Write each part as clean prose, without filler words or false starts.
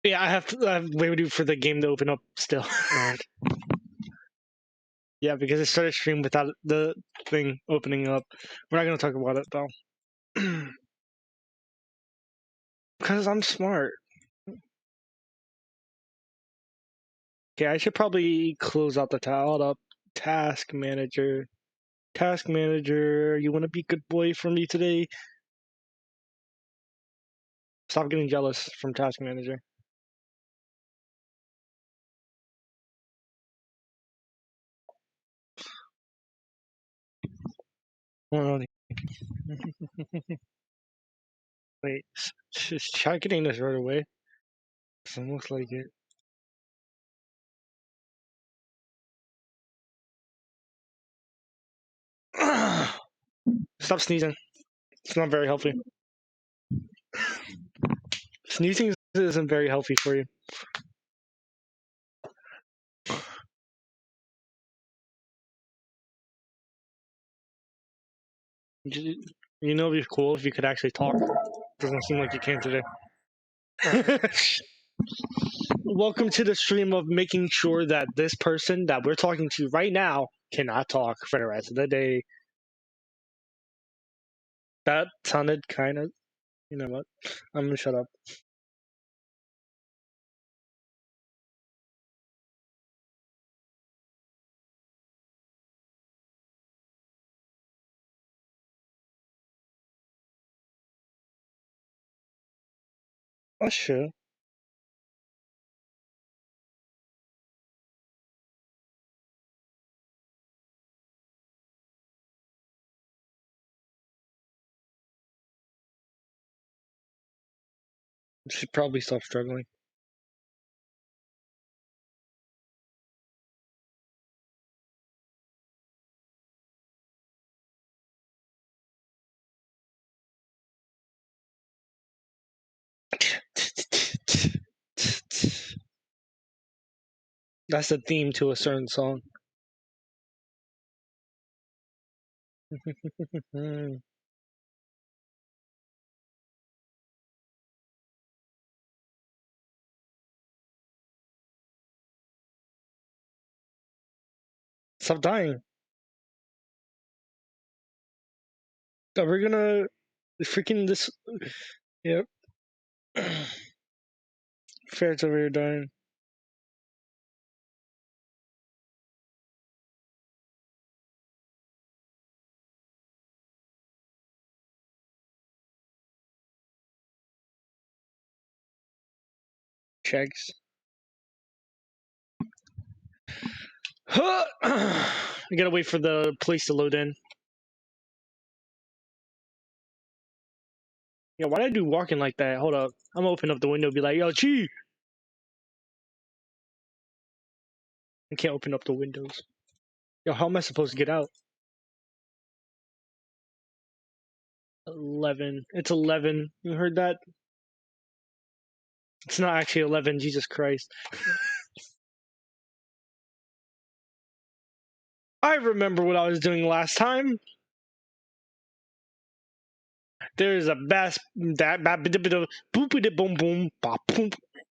Yeah, I have to wait for the game to open up still. Alright. Yeah, because it started stream without the thing opening up. We're not gonna talk about it though. Because I'm smart. Okay, I should probably close out the hold up. Task manager. Task manager, you want to be good boy for me today? Stop getting jealous from task manager. Wait, just try getting this right away. Doesn't look like it. Stop sneezing. It's not very healthy. Sneezing isn't very healthy for you. You know, it'd be cool if you could actually talk. Doesn't seem like you can today. Welcome to the stream of making sure that this person that we're talking to right now cannot talk for the rest of the day. That sounded kind of. You know what? I'm gonna shut up. Oh, sure. Should probably stop struggling. That's the theme to a certain song. Stop dying. Are we gonna freaking this? Yep. Ferret's over here dying. Shags. We gotta wait for the place to load in. Yeah, why did I do walking like that? Hold up. I'm gonna open up the window and be like, yo, Chi! I can't open up the windows. Yo, how am I supposed to get out? 11. It's 11. You heard that? It's not actually 11. Jesus Christ. I remember what I was doing last time. There's a bass that boopity boom boom bop boom.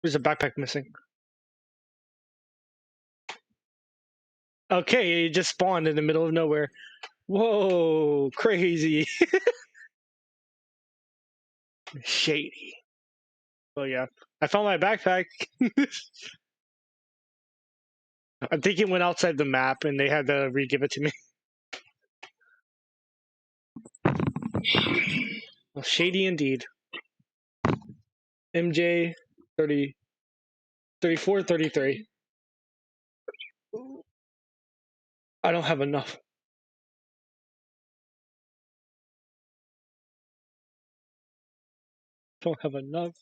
There's a backpack missing. Okay, it just spawned in the middle of nowhere. Whoa, crazy. Shady. Oh yeah. I found my backpack. I think it went outside the map and they had to re-give it to me. Well, shady indeed. MJ 30 34 33. I don't have enough. Don't have enough.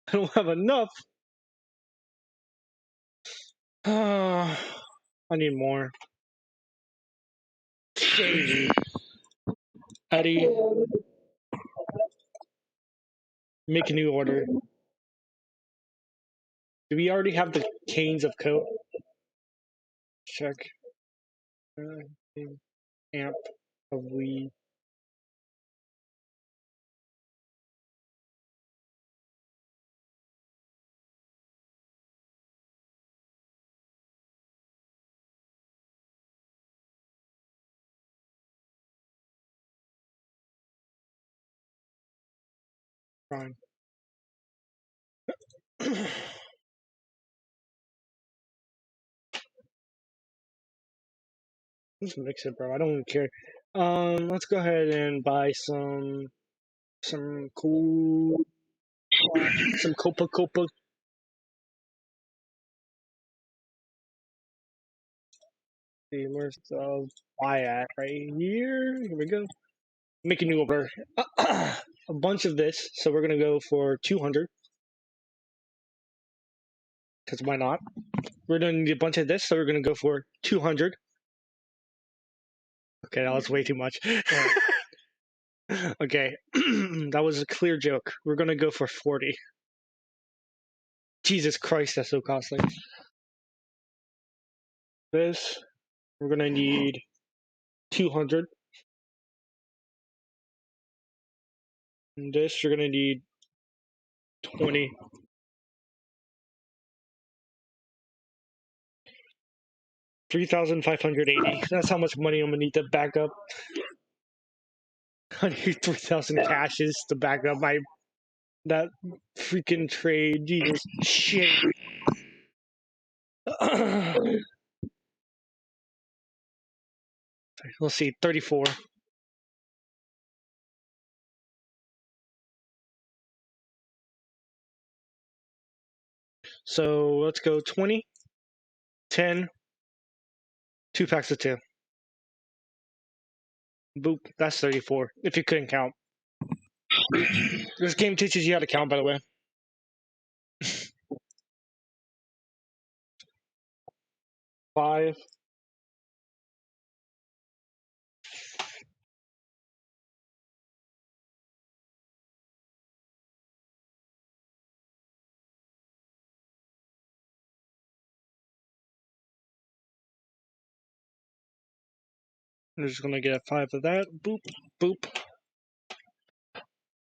I don't have enough. I need more. Shady. Eddie, make a new order. Do we already have the canes of coat? Check. Amp of weed. fine. Just mix it, bro. I don't care. Let's go ahead and buy some cool, some Copa Copa. See, where's the buy at? Right here. Here we go. Make a new order. A bunch of this. So we're gonna go for 200. Because why not? We're gonna need a bunch of this, so we're gonna go for 200. Okay, that was way too much. Okay, that was a clear joke. We're gonna go for 40. Jesus Christ, that's so costly. This, we're gonna need 200. And this, you're gonna need 20. 3,580. That's how much money I'm gonna need to back up. I need 3,000 cashes to back up that freaking trade. Jesus shit. Let's see, 34. So let's go 20, 10, 2 packs of 2. Boop, that's 34, if you couldn't count. This game teaches you how to count, by the way. Five. I'm just gonna get 5 of that. Boop, boop.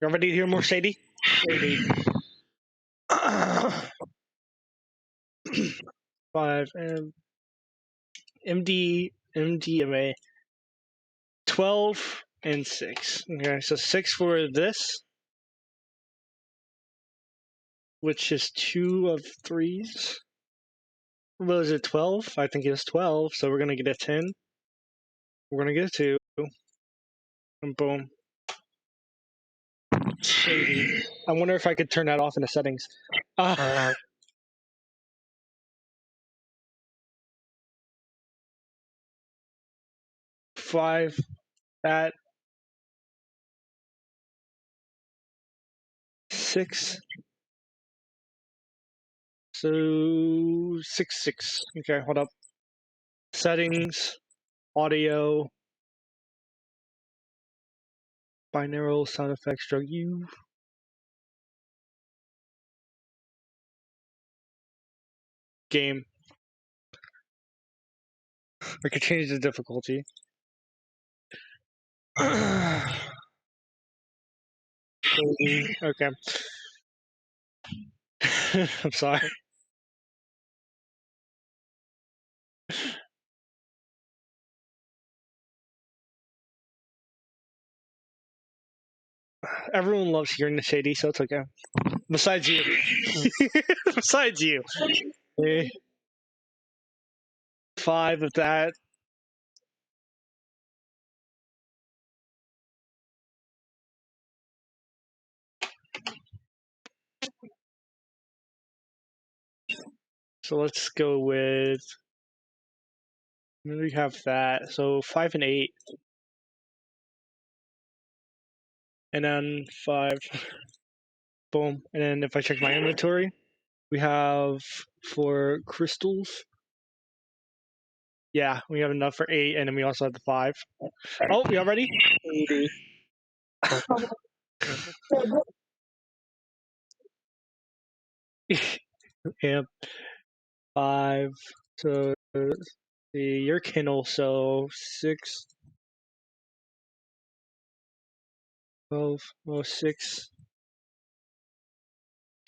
You ready to hear more Sadie? Sadie. 5 and MDMA. 12 and 6. Okay, so 6 for this, which is 2 of 3s. What was it, 12? I think it's 12, so we're gonna get a 10. We're gonna get a 2. And boom. Shady. I wonder if I could turn that off in the settings. 5. That. 6. So 6, 6. Okay, hold up. Settings, audio, binaural sound effects, drug you. Game. I could change the difficulty. Okay. I'm sorry. Everyone loves hearing the Shady, so it's okay. Besides you. Besides you. 5 of that. So let's go with. We have that. So 5 and 8. And then 5. Boom. And then if I check my inventory, we have for crystals. Yeah, we have enough for 8, and then we also have the 5. Oh, we all ready? 80. Yeah. 5. So your Kindle, so 6. 12. Oh, 6.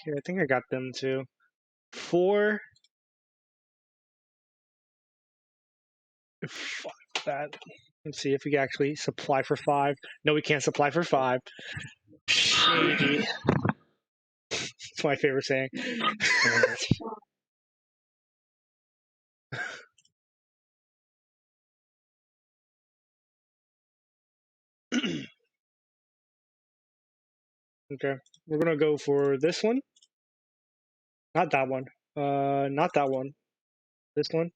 Okay, I think I got them too. 4. 5. That. Let's see if we can actually supply for 5. No, we can't supply for 5. Shady. It's my favorite saying. Okay, we're gonna go for this one. Not that one. Not that one. This one.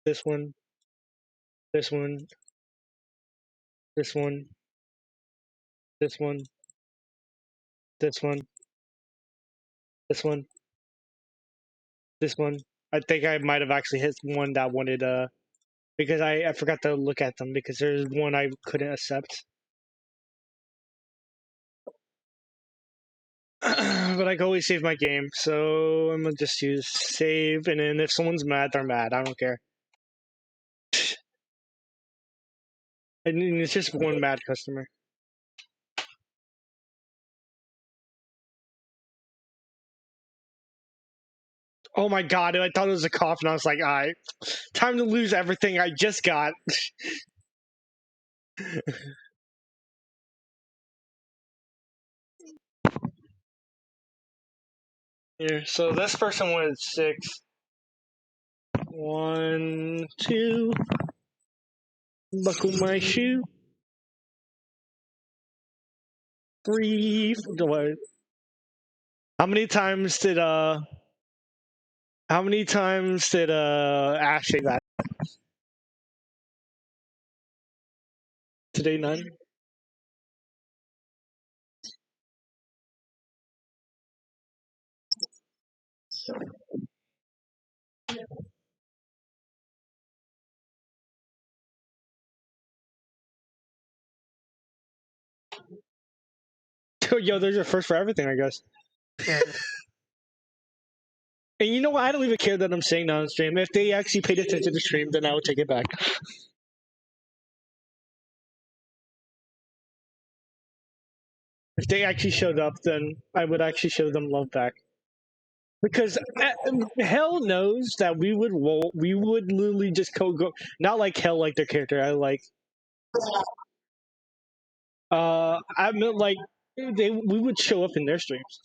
This one. This one. This one. This one. This one. This one. This one. I think I might have actually hit one that wanted because I forgot to look at them because there's one I couldn't accept. But I can always save my game, so I'm gonna just use save, and then if someone's mad, they're mad. I don't care. And it's just one mad customer. Oh my god, I thought it was a cough, and I was like, alright, time to lose everything I just got. Here, so this person wanted 6. 1, 2, buckle my shoe. 3, what? How many times did Ash say that? Today, none? Yo, there's your first for everything, I guess. And you know what? I don't even care that I'm saying that on stream. If they actually paid attention to the stream, then I would take it back. If they actually showed up, then I would actually show them love back. Because Hell knows that we would literally just go, not like Hell like their character. I like I meant like we would show up in their streams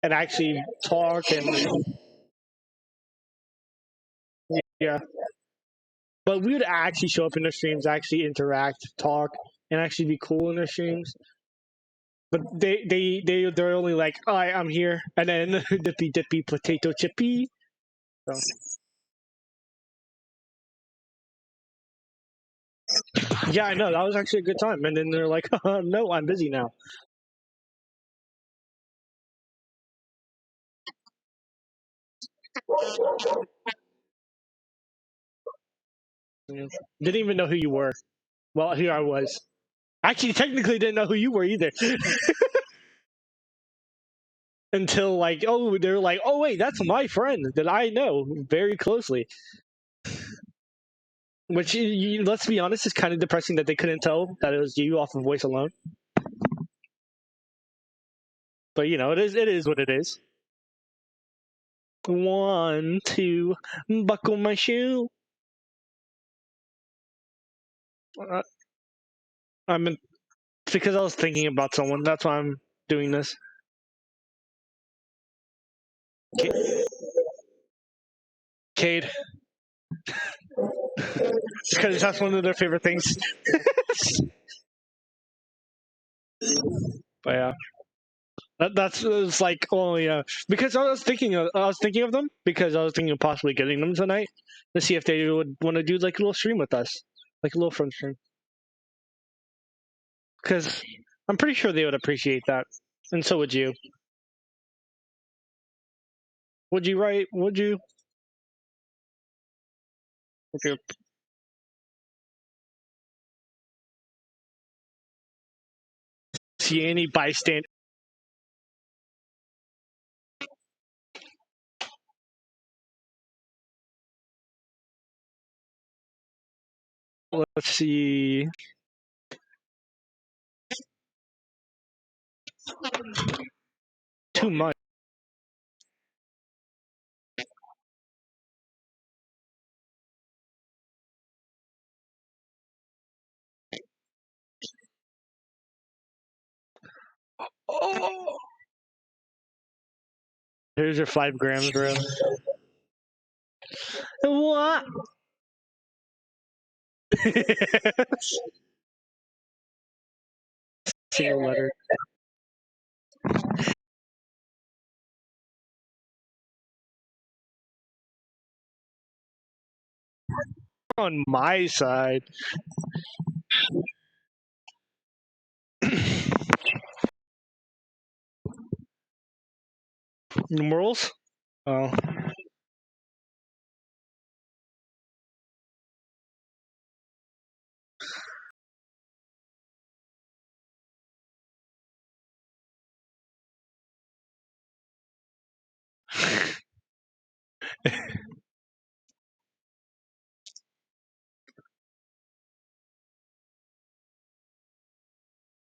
and actually talk and yeah. But we would actually show up in their streams, actually interact, talk, and actually be cool in their streams. But they're only like, oh, I'm here, and then dippy dippy potato chippy. So. Yeah, I know that was actually a good time, and then they're like, oh, no, I'm busy now. Yeah. Didn't even know who you were. Well, here I was. Actually, technically, didn't know who you were either. Until like, oh, they're like, oh wait, that's my friend that I know very closely. Which, let's be honest, is kind of depressing that they couldn't tell that it was you off of voice alone. But you know, it is what it is. 1, 2, buckle my shoe. I'm in, because I was thinking about someone. That's why I'm doing this. Cade. Because that's one of their favorite things. But yeah. That's it's like, oh yeah, because I was thinking of them because I was thinking of possibly getting them tonight to see if they would want to do like a little stream with us, like a little friend stream. Because I'm pretty sure they would appreciate that, and so would you. Would you? Right? Would you? If you see any bystander, let's see. Too much. Oh. Here's your 5 grams, bro. What? Single letter. On my side. Numerals? Oh.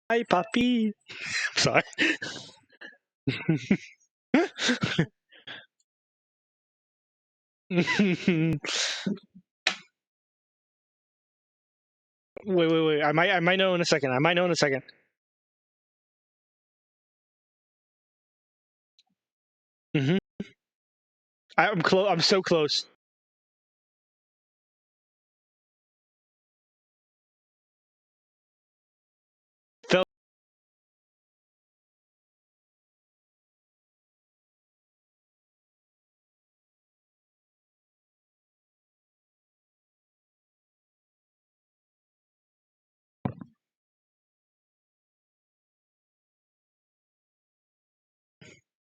Hi, papi. Sorry. wait. I might know in a second. Mm-hmm. I'm close. I'm so close. Fell.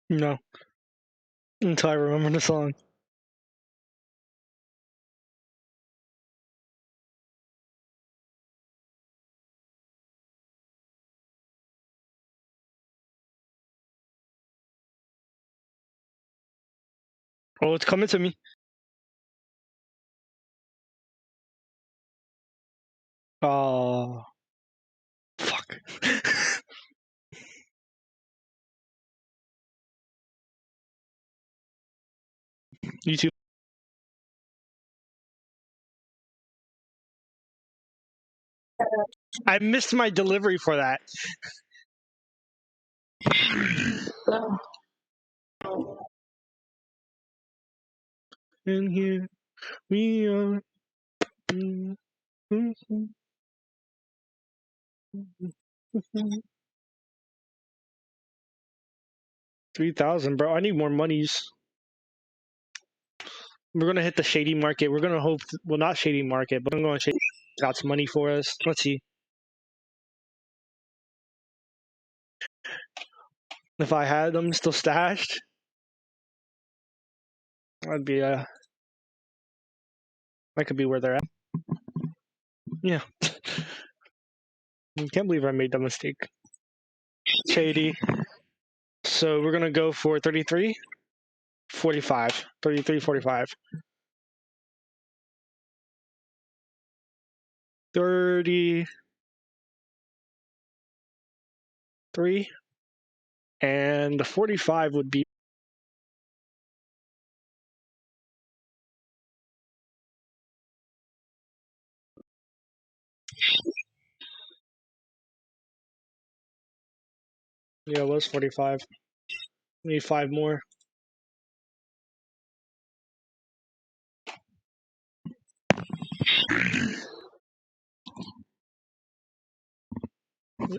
No. Until I remember the song. Oh, it's coming to me. Oh. Fuck. You too. I missed my delivery for that. And here we are. 3,000, bro. I need more monies. We're gonna hit the shady market. We're gonna hope. Well, not shady market, but I'm going to shady. Got some money for us. Let's see. If I had them still stashed, I'd be that could be where they're at. Yeah. I can't believe I made that mistake. Shady. So we're gonna go for 33, 45. 33, 45. 33, and the 45 would be. Yeah, it was 45. Need 5 more.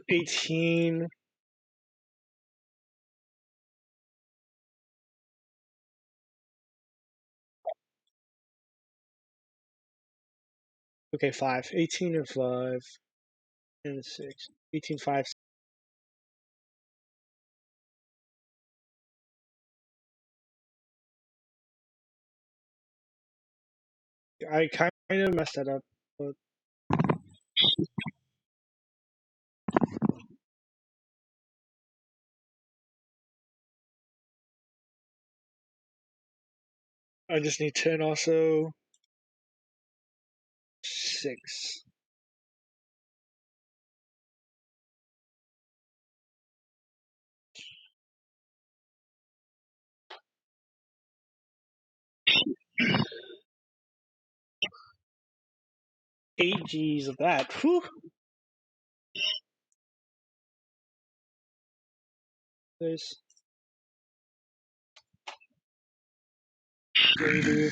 18. Okay, 5. 18 and 5 and 6. 18, 5. I kind of messed that up. But I just need 10 also. 6. Eight G's of that. Whew. This. Maybe.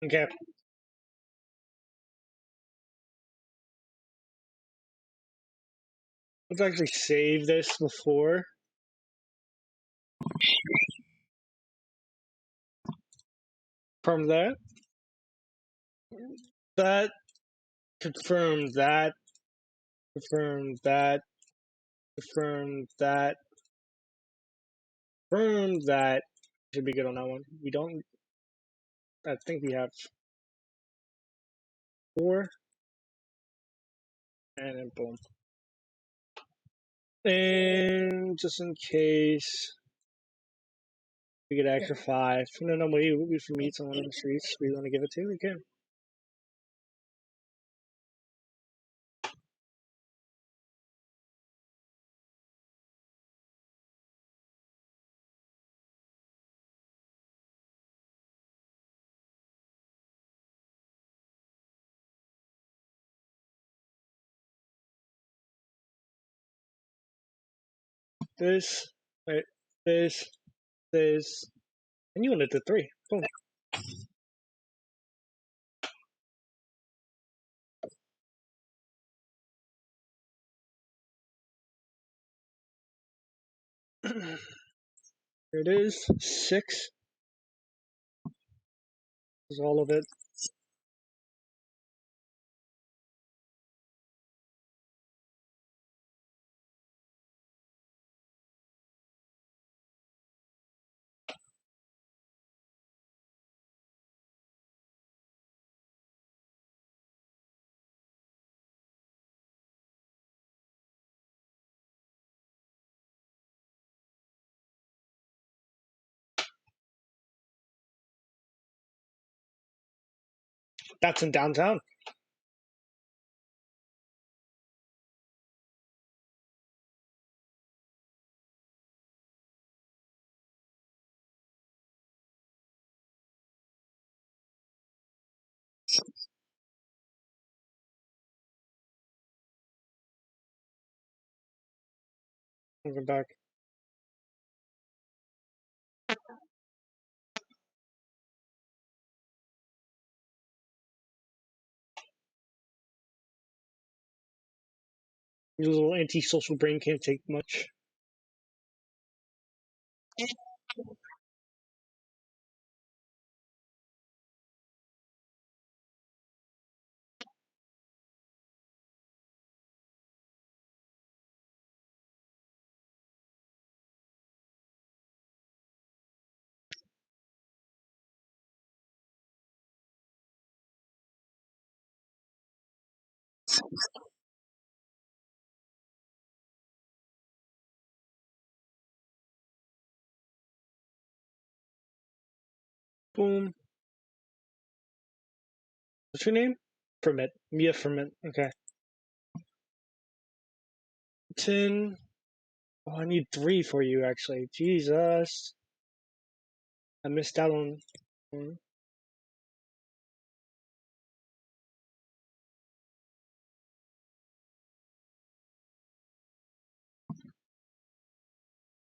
Okay. Let's actually save this before. From that. That. Confirm that. Confirm that. Confirm that. Confirm that. Should be good on that one. We don't. I think we have 4. And then boom. And just in case we get extra 5. No, wait, we can meet someone in the streets we want to give it to, we can. This, wait, this, and you wanted the 3. Boom. Here it is. 6 is all of it. That's in downtown. Moving back. Your little antisocial brain can't take much. Boom. What's your name? Permit. Mia Permit. Okay. 10. Oh, I need 3 for you, actually. Jesus. I missed out on 1.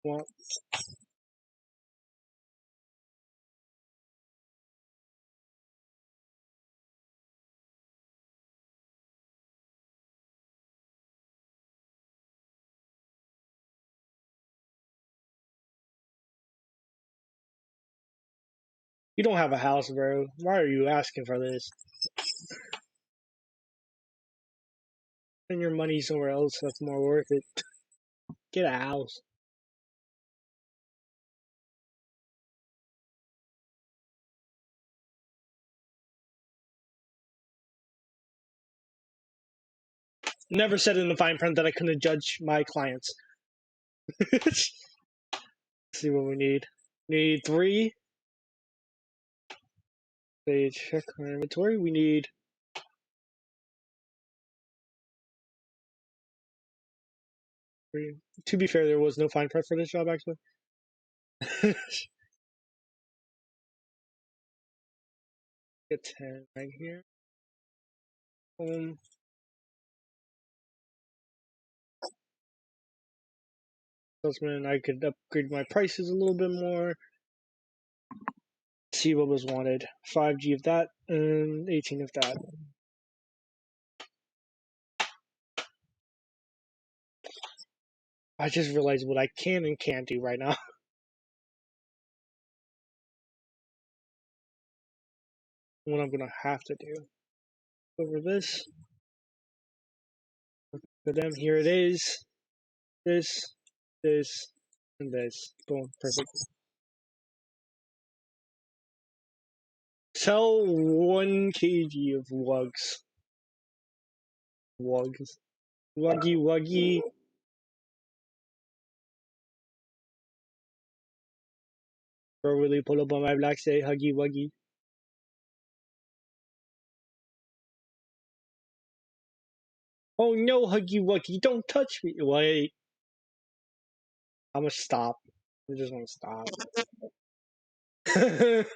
Well, you don't have a house, bro. Why are you asking for this? Spend your money somewhere else that's more worth it. Get a house. Never said in the fine print that I couldn't judge my clients. Let's see what we need. Need 3. They check our inventory. We need 3. To be fair, there was no fine print for this job, actually. Get 10 right here. Salesman, I could upgrade my prices a little bit more. See what was wanted. 5G of that and 18 of that. I just realized what I can and can't do right now. What I'm gonna have to do. Over this. For them, here it is. This, and this. Boom, perfect. Sell 1 kg of wugs. Wugs. Wuggy, wuggy. Bro, really pull up on my black say huggy wuggy. Oh no, huggy wuggy, don't touch me. Wait. I'm gonna stop. I just wanna stop. Just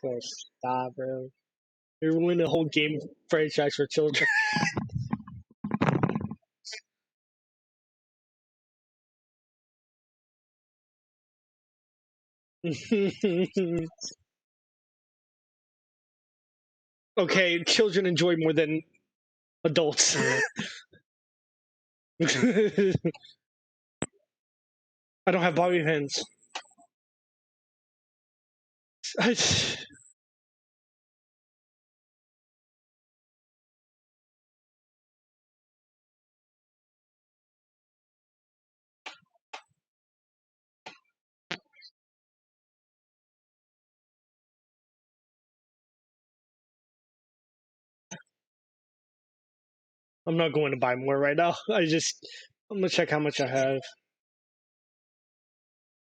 gonna stop, bro. You're ruining the whole game franchise for children. Okay, children enjoy more than adults. I don't have bobby pins. I'm not going to buy more right now. I'm gonna check how much I have.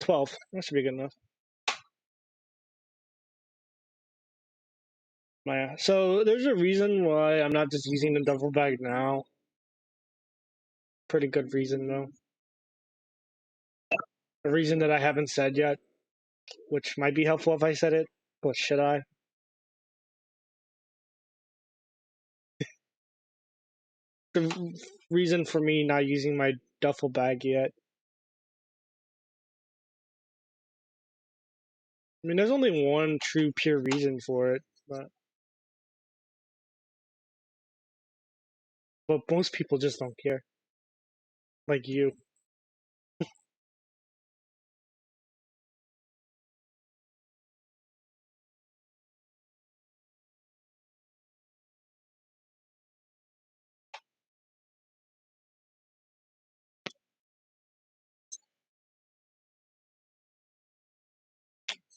12. That should be good enough. So there's a reason why I'm not just using the duffel bag now. Pretty good reason though. A reason that I haven't said yet, which might be helpful if I said it, but should I? The reason for me not using my duffel bag yet. I mean, there's only one true pure reason for it, but most people just don't care. Like you.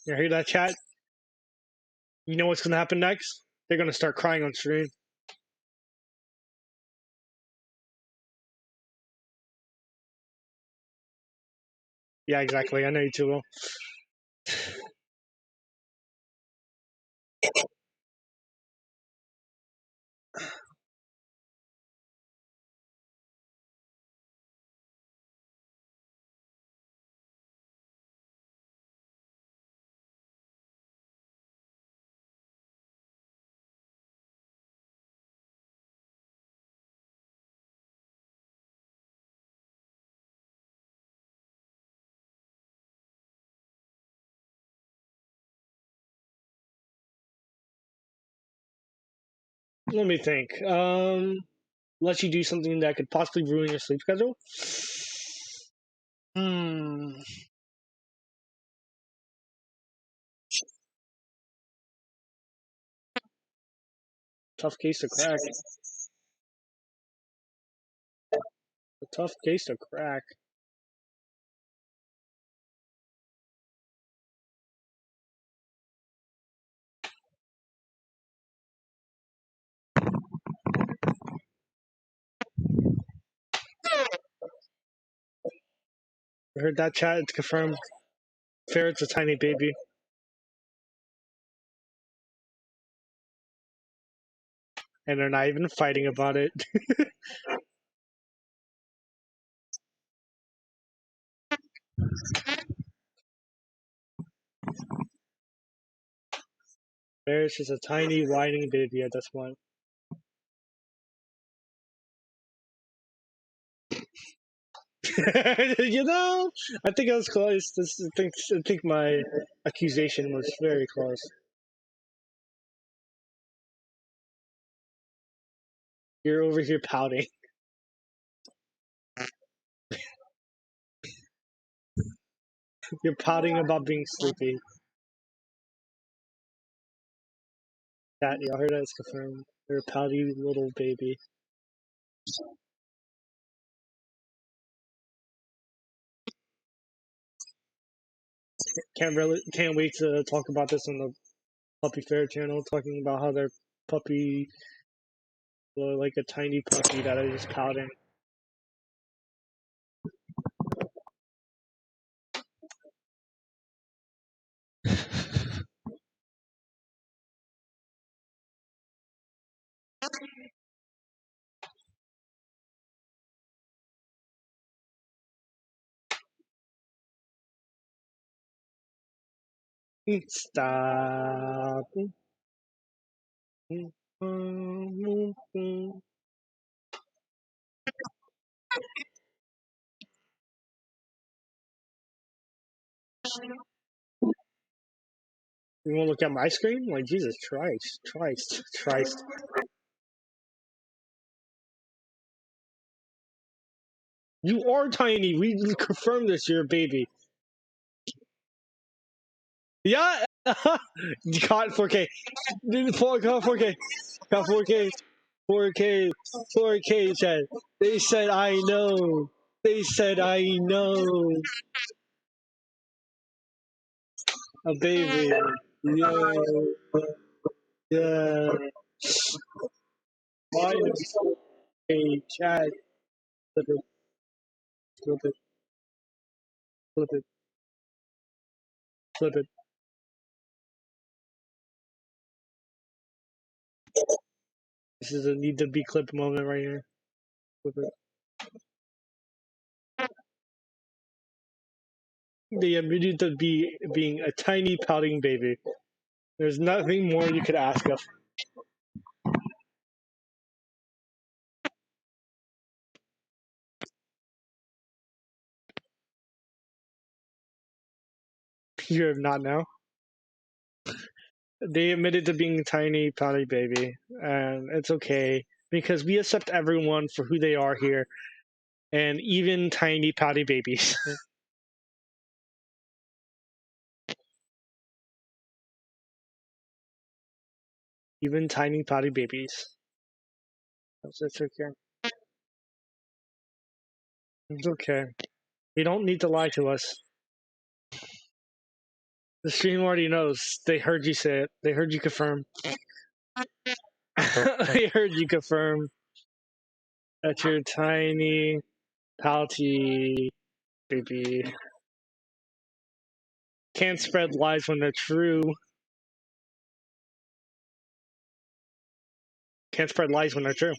You hear that, chat? You know what's gonna happen next? They're gonna start crying on stream. Yeah, exactly. I know you too well. Let me think. Unless you do something that could possibly ruin your sleep schedule. Hmm. Tough case to crack. A tough case to crack. I heard that, chat. It's confirmed. Ferret's a tiny baby. And they're not even fighting about it. There's just a tiny whining baby at this point. You know, I think I was close. I think my accusation was very close. You're over here pouting. You're pouting about being sleepy. That y'all heard that? It's confirmed. You're a pouty little baby. Can't wait to talk about this on the Puppy Fair channel, talking about how their puppy, like a tiny puppy that is just pouting. Stop. You want to look at my screen? Like, Jesus Christ. You are tiny. We confirmed this. You're a baby. Yeah. Caught 4K. Caught 4K. Caught 4K. 4K. 4K said. They said I know. They said I know. A baby. Yeah. Yeah. Why is a chat? Flip it. Flip it. Flip it. Flip it. This is a need to be clip moment right here. Flip it. They admitted to being a tiny pouting baby. There's nothing more you could ask of. You have not now. They admitted to being a tiny pouty baby, and it's okay because we accept everyone for who they are here, and even tiny pouty babies. Even tiny pouty babies. It's okay. It's okay. You don't need to lie to us. The stream already knows. They heard you say it. They heard you confirm. They heard you confirm that you're tiny, pouty baby. Can't spread lies when they're true. Can't spread lies when they're true.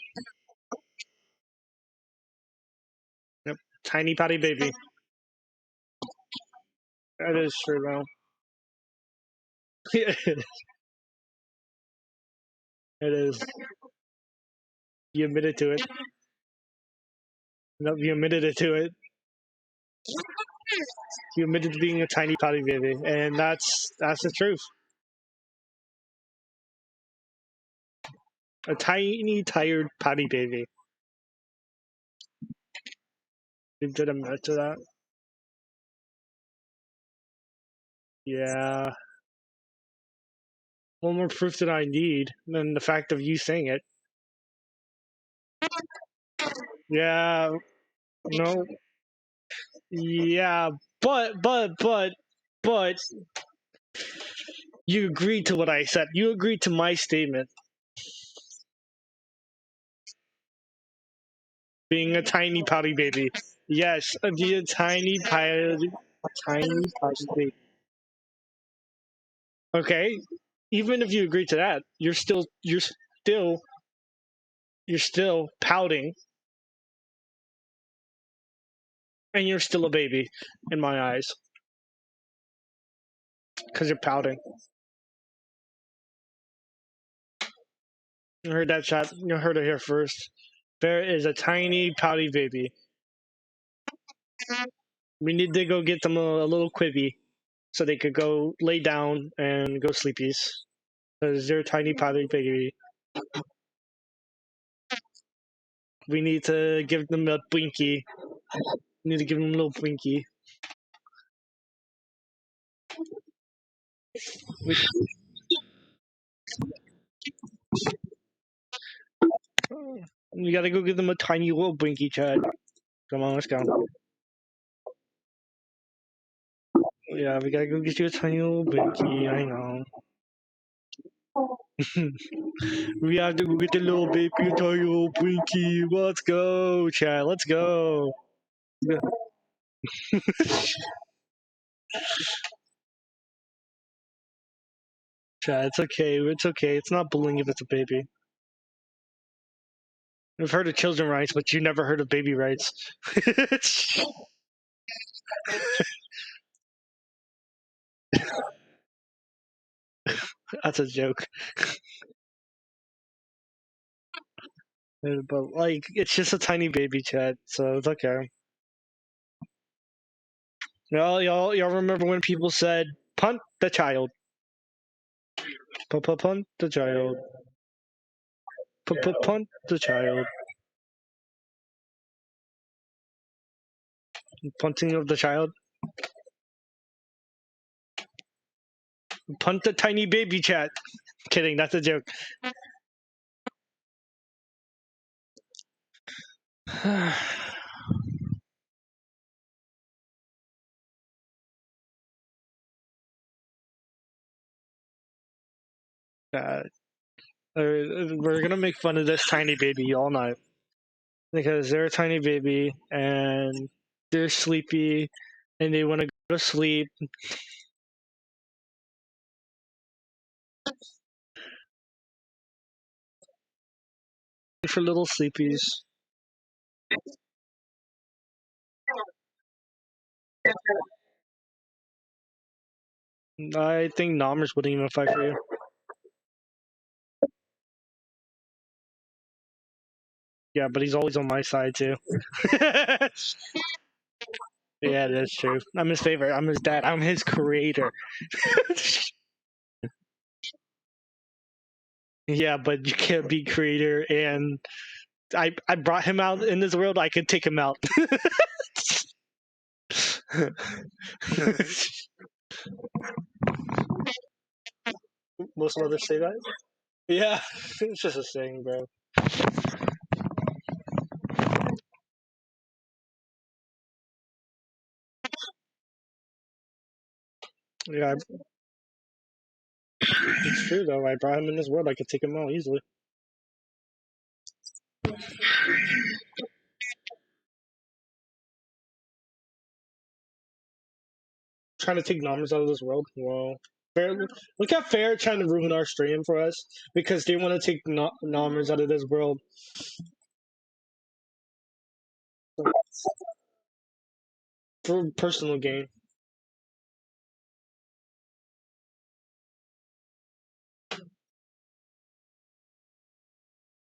Yep. Tiny pouty baby. That is true, though. It is. You admitted to it. Nope, you admitted it to it. You admitted to being a tiny pouty baby, and that's the truth. A tiny, tired pouty baby. You did admit to that. Yeah. One more proof that I need than the fact of you saying it. Yeah. No. Yeah. But you agreed to what I said. You agreed to my statement. Being a tiny pouty baby. Yes, be a tiny pouty baby. Okay. Even if you agree to that, you're still pouting, and you're still a baby in my eyes because you're pouting. You heard that chat. You heard it here first. Bear is a tiny pouty baby. We need to go get them a little quibby so they could go lay down and go sleepies. Because they're a tiny pouty baby. We need to give them a blinky. We need to give them a little blinky. We gotta go give them a tiny little blinky, Chad. Come on, let's go. Yeah, we gotta go get you a tiny little blinky. I know. We have to go get the little baby, a tiny little blinky. Let's go, Chad. Let's go. Chad, it's okay. It's okay. It's not bullying if it's a baby. I've heard of children rights, but you never heard of baby rights. That's a joke. But like, it's just a tiny baby, Chad, so it's okay. Y'all remember when people said, "Punt the child, punt the child, punt the child, punting of the child, punt the tiny baby, Chad." Kidding, that's a joke. uh, we're gonna make fun of this tiny baby all night because they're a tiny baby and they're sleepy and they want to go to sleep. For little sleepies. I think Nomers wouldn't even fight for you. Yeah, but he's always on my side too. Yeah, that's true. I'm his favorite. I'm his dad. I'm his creator. Yeah, but you can't be creator and I brought him out in this world, I could take him out. Most mothers say that. Yeah, it's just a saying, bro. Yeah, it's true though. I brought him in this world, I could take him out easily. Trying to take Nomers out of this world. Whoa. Fair, look at Fair trying to ruin our stream for us because they want to take Nomers out of this world. For personal gain.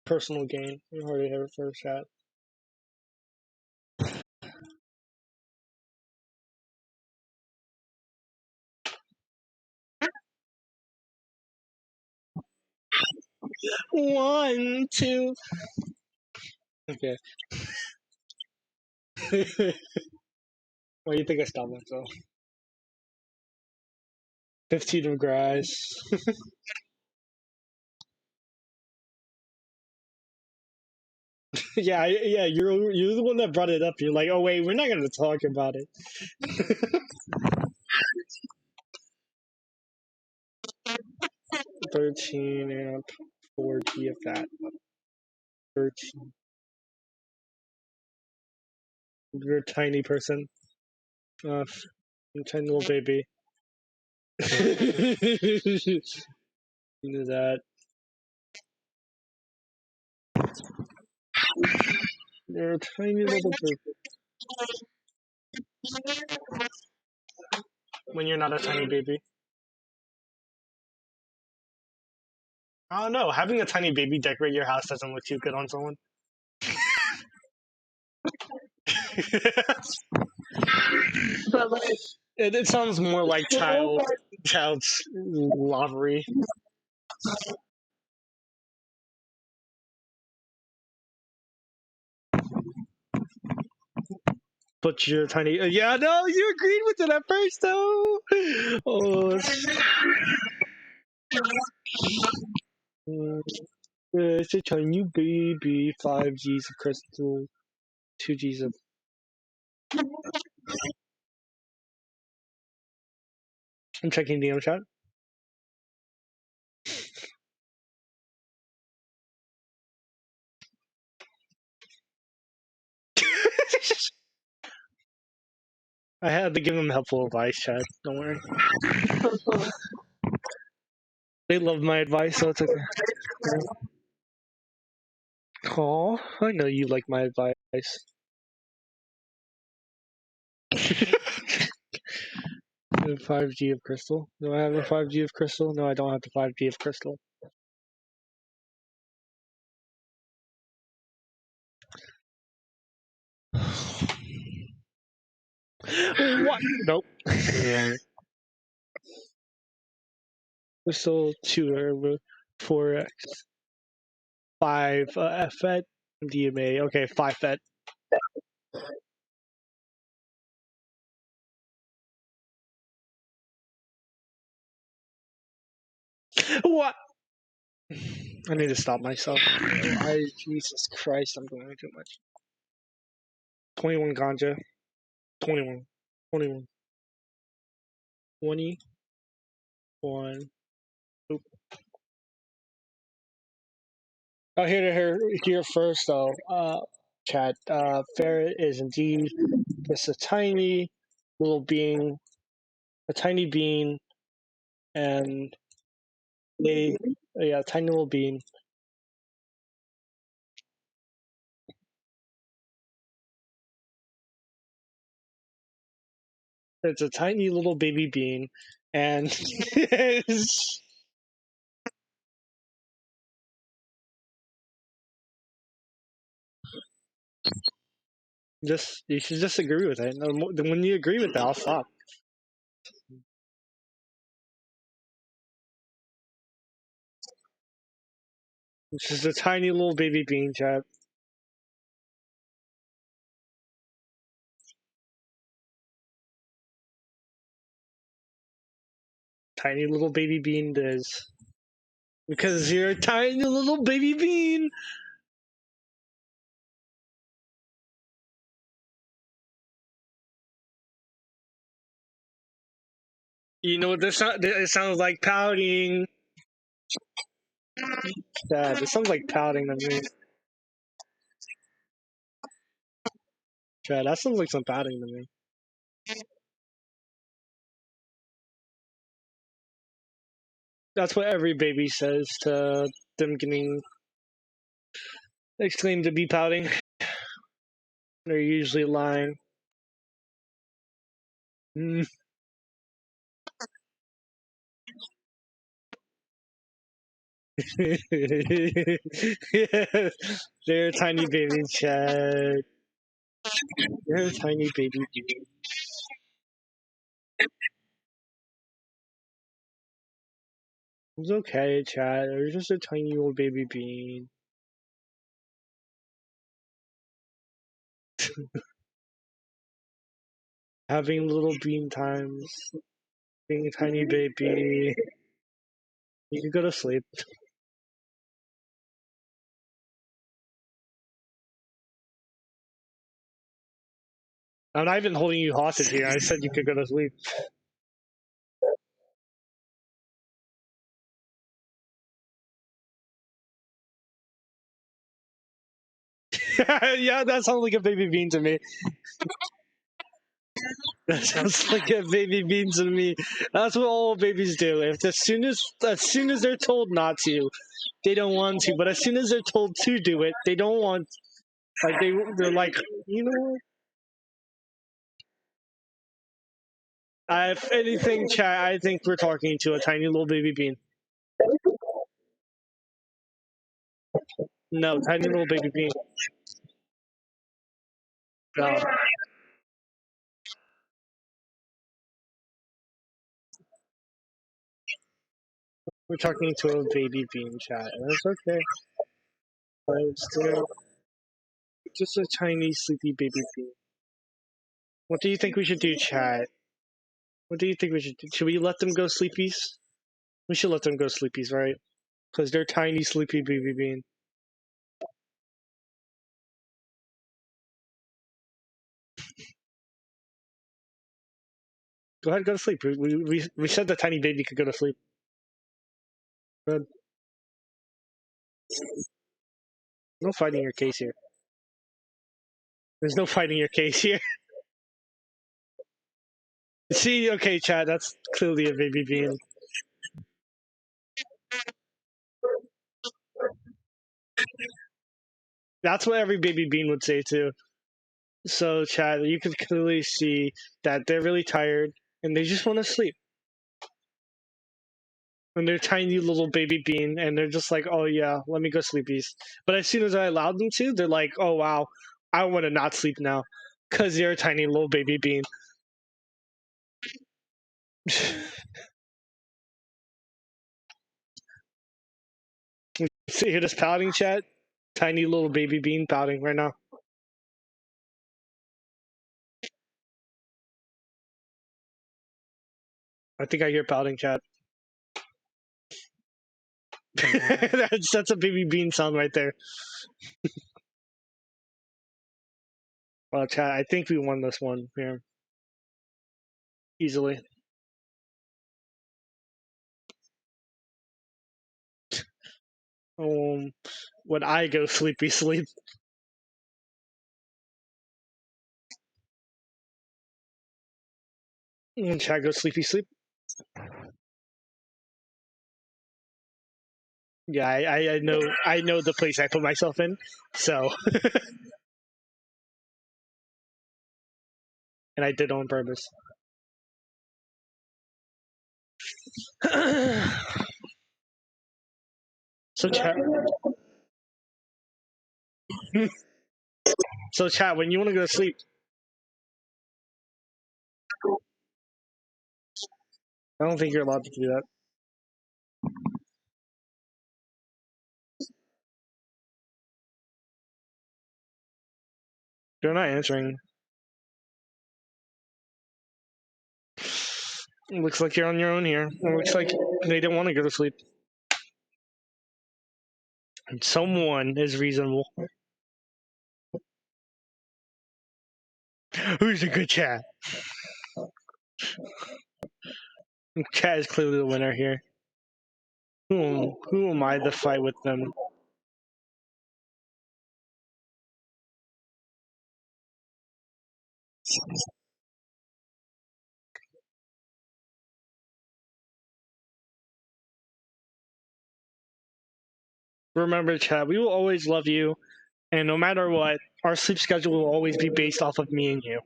Personal gain. You already have it first chat. One, two. Okay. Why do you think I stopped myself? 15 of grass. Yeah, yeah. You're the one that brought it up. You're like, oh wait, we're not gonna talk about it. 13 and 40 of that. 13. You're a tiny person. You're a tiny little baby. You knew that. You're a tiny little baby. When you're not a tiny baby. I don't know. Having a tiny baby decorate your house doesn't look too good on someone. But like, It sounds more like child's lovery. But you're tiny. Yeah, no, you agreed with it at first, though. Oh, it's a tiny baby. 5Gs of crystal, 2Gs of. I'm checking DM chat. I had to give them helpful advice, chat. Don't worry. They love my advice, so it's okay. Aw, I know you like my advice. 5G of crystal? Do I have a 5G of crystal? No, I don't have the 5G of crystal. What? Nope. Crystal 2 or 4x. 5 FET DMA. Okay, 5 FET. What? I need to stop myself. Jesus Christ, I'm doing too much. 21 ganja. 21. 21. 21. Oop. Oh, here first, though. Chat. Ferret is indeed just a tiny little being, a tiny bean, and yeah, tiny little bean. It's a tiny little baby bean, and you should just agree with it. When you agree with that, I'll stop. It's just a tiny little baby bean, chat. Tiny little baby bean does. Because you're a tiny little baby bean. You know what this it sounds like pouting. Yeah, this sounds like pouting to me. Yeah, that sounds like some pouting to me. That's what every baby says to them getting exclaimed to be pouting. They're usually lying. Mm. Yeah, they're a tiny baby, Chad. They're a tiny baby. It's okay, Chad. They're just a tiny old baby bean. Having little bean times. Being a tiny baby. You can go to sleep. I'm not even holding you hostage here. I said you could go to sleep. Yeah, that sounds like a baby bean to me. That sounds like a baby bean to me. That's what all babies do. If as soon as they're told not to, they don't want to. But as soon as they're told to do it, they don't want. Like they're like, you know. If anything, chat, I think we're talking to a tiny little baby bean. No, tiny little baby bean. Uh, we're talking to a baby bean chat. That's okay. But it's still just a tiny sleepy baby bean. What do you think we should do, chat? What do you think we should do? Should we let them go sleepies? We should let them go sleepies, right? Because they're tiny sleepy baby bean. Go ahead, go to sleep. We said the tiny baby could go to sleep. Good. No fighting your case here. There's no fighting your case here. See, okay, Chad, that's clearly a baby bean. That's what every baby bean would say too. So, Chad, you can clearly see that they're really tired and they just want to sleep. And they're tiny little baby bean, and they're just like, "Oh yeah, let me go sleepies." But as soon as I allowed them to, they're like, "Oh wow, I want to not sleep now," because they're a tiny little baby bean. See, hear this pouting, chat? Tiny little baby bean pouting right now. I think I hear pouting, chat. that's a baby bean sound right there. Well, chat, I think we won this one here easily. When I go sleepy sleep. When chat goes sleepy sleep. Yeah, I know the place I put myself in, so and I did on purpose. So chat, so chat, when you want to go to sleep, I don't think you're allowed to do that. They're not answering. It looks like you're on your own here. It looks like they didn't want to go to sleep. Someone is reasonable. Who's a good chat? Chat is clearly the winner here. Who am I to fight with them? Remember, chat, we will always love you, and no matter what, our sleep schedule will always be based off of me and you.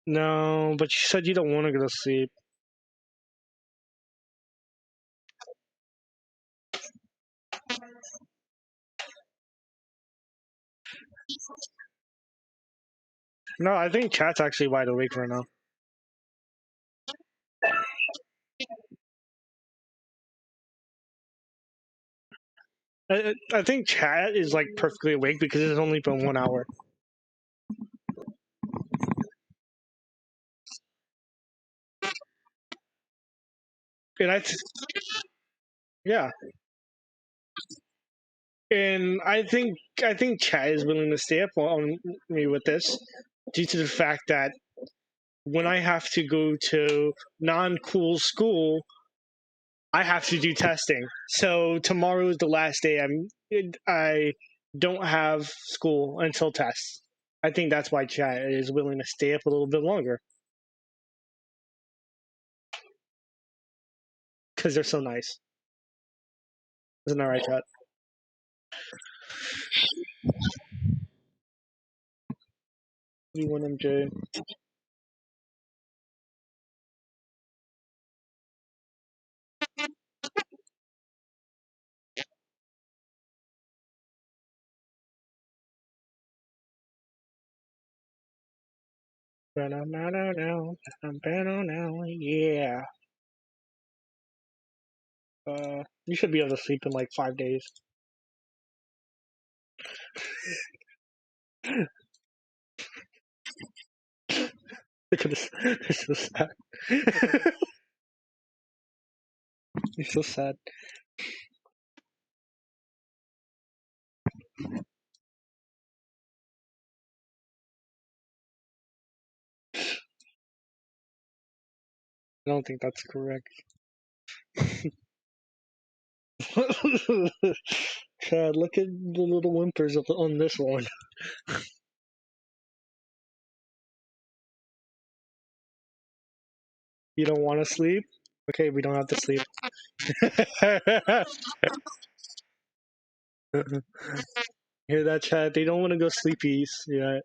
No, but you said you don't want to go to sleep. No, I think chat's actually wide awake right now. I think chat is like perfectly awake because it's only been 1 hour. And yeah, and I think chat is willing to stay up on me with this due to the fact that when I have to go to non-cool school, I have to do testing. So tomorrow is the last day. I don't have school until tests. I think that's why chat is willing to stay up a little bit longer because they're so nice. Isn't that right, chat? V1MJ. Yeah. You should be able to sleep in like 5 days. Look at this. You're so sad. You're so sad. I don't think that's correct. Chad, look at the little whimpers on this one. You don't want to sleep? Okay, we don't have to sleep. Hear that, Chad? They don't want to go sleepies. Yeah.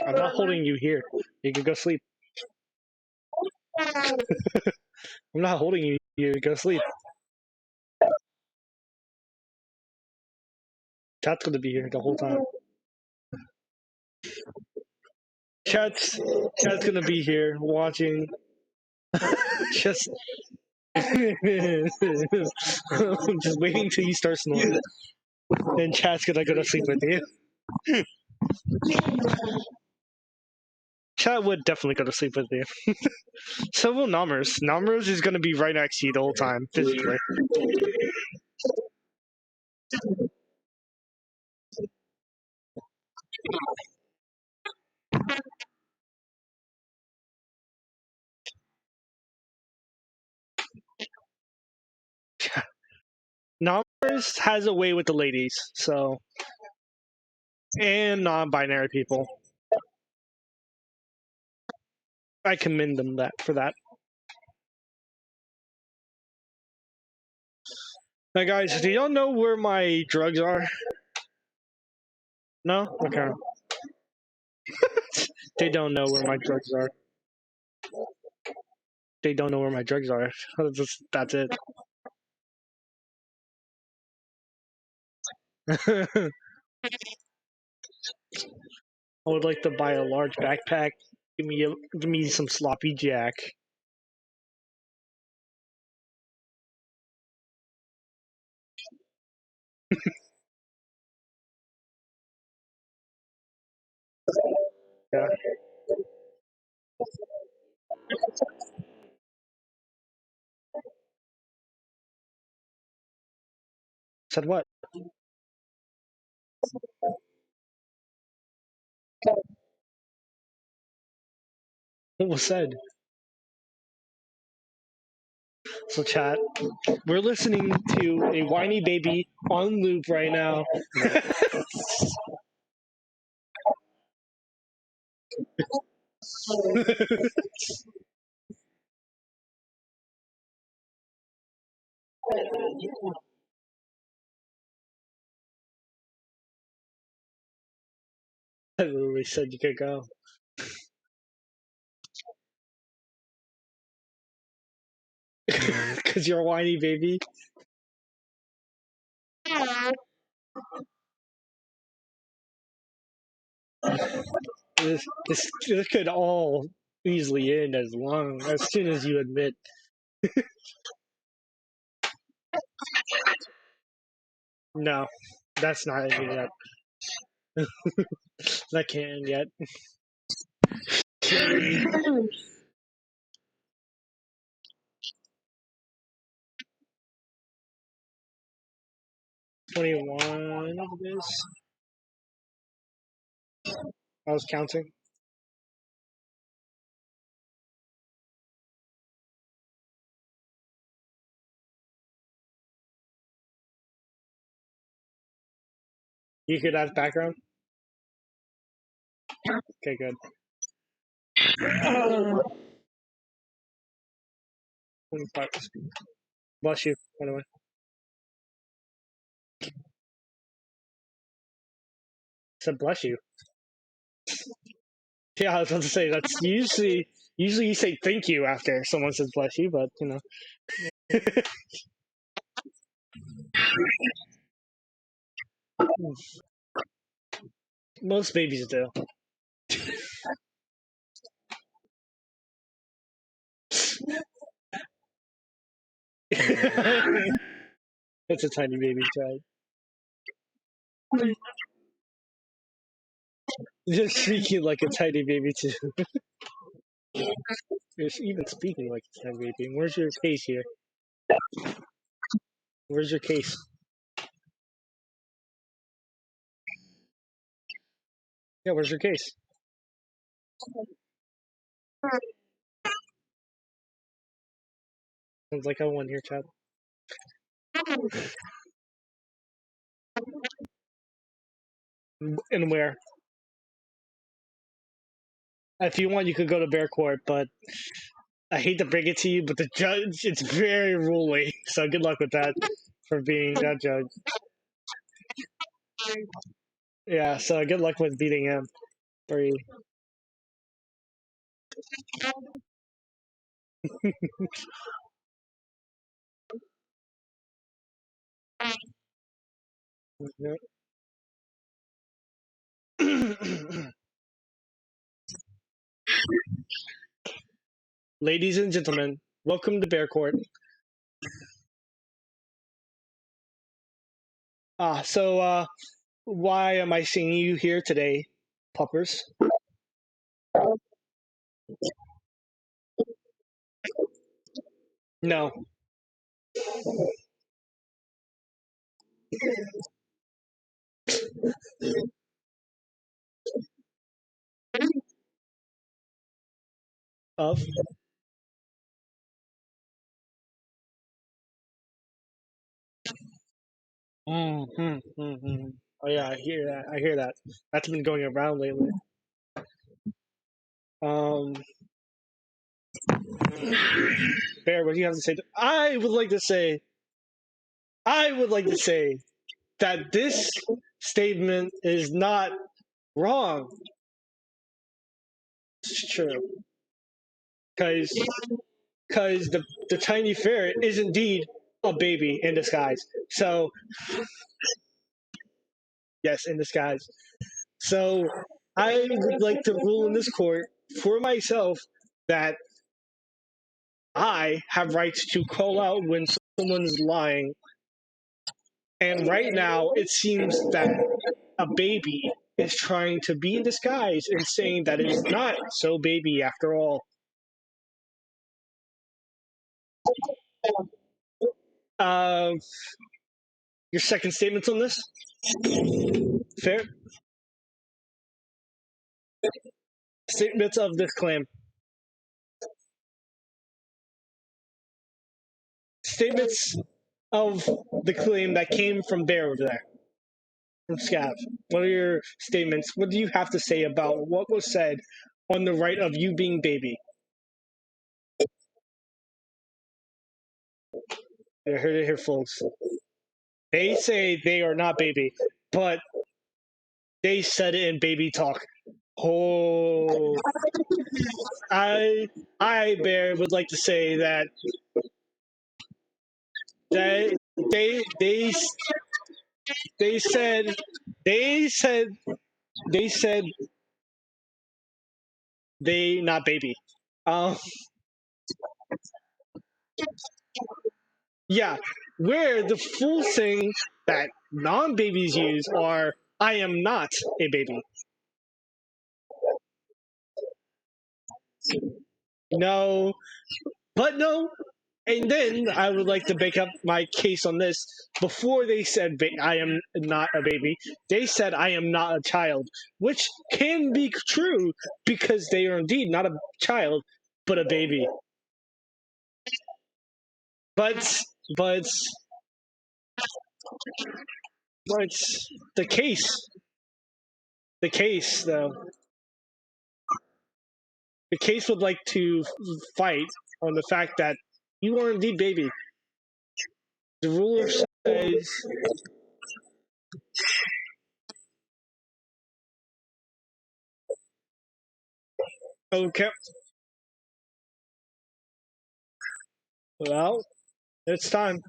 I'm not holding you here. You can go sleep. I'm not holding you here. Go sleep. Chad's gonna be here the whole time. Chad's gonna be here watching. Just just waiting till you start snoring. Then Chad's gonna go to sleep with you. Chad would definitely go to sleep with you. So will Namers. Namers is gonna be right next to you the whole time, physically. Namers has a way with the ladies, so and non-binary people. I commend them that for that. Now, guys, do y'all know where my drugs are? No? Okay. They don't know where my drugs are. They don't know where my drugs are. That's it. I would like to buy a large backpack. Give me some sloppy Jack. Yeah. Said what? What was said? So, chat, we're listening to a whiny baby on loop right now. I literally said you could go. Because you're a whiny baby. This could all easily end as soon as you admit. No, that's not ending yet. That can't end yet. 21 of this. I was counting. You could have background? Okay, good. 25. Bless you, by the way. said bless you. Yeah, I was about to say that's usually you say thank you after someone says bless you, but you know. Most babies do. It's a tiny baby child. Just speaking like a tiny baby too. You're even speaking like a tiny baby. Where's your case here? Where's your case? Yeah, where's your case? Sounds like I won here, Chad. And where? If you want, you could go to Bear Court, but I hate to break it to you, but the judge, it's very ruly. So good luck with that for being that judge. Yeah, so good luck with beating him. For you. Ladies and gentlemen, welcome to Bear Court. Why am I seeing you here today, puppers? No. Of? Mm-hmm. Oh yeah, I hear that. I hear that. That's been going around lately. Um, Bear, what do you have to say? I would like to say that this statement is not wrong. It's true because the tiny ferret is indeed a baby in disguise. So yes, in disguise. So I would like to rule in this court for myself that I have rights to call out when someone's lying. And right now, it seems that a baby is trying to be in disguise and saying that it is not so baby after all. Uh, your second statement on this? Fair? Statements of this claim. Statements of the claim that came from Bear over there. From Scav. What are your statements? What do you have to say about what was said on the right of you being baby? I heard it here, folks. They say they are not baby, but they said it in baby talk. Oh, I, Bear, would like to say that that they said they said they said they not baby. Um, yeah, where the full thing that non-babies use are "I am not a baby." No, but no. And then I would like to make up my case on this. Before they said I am not a baby, they said I am not a child, which can be true because they are indeed not a child, but a baby. But but but the case, the case though, the case would like to fight on the fact that you are indeed baby. The ruler says Okay. Well, it's time.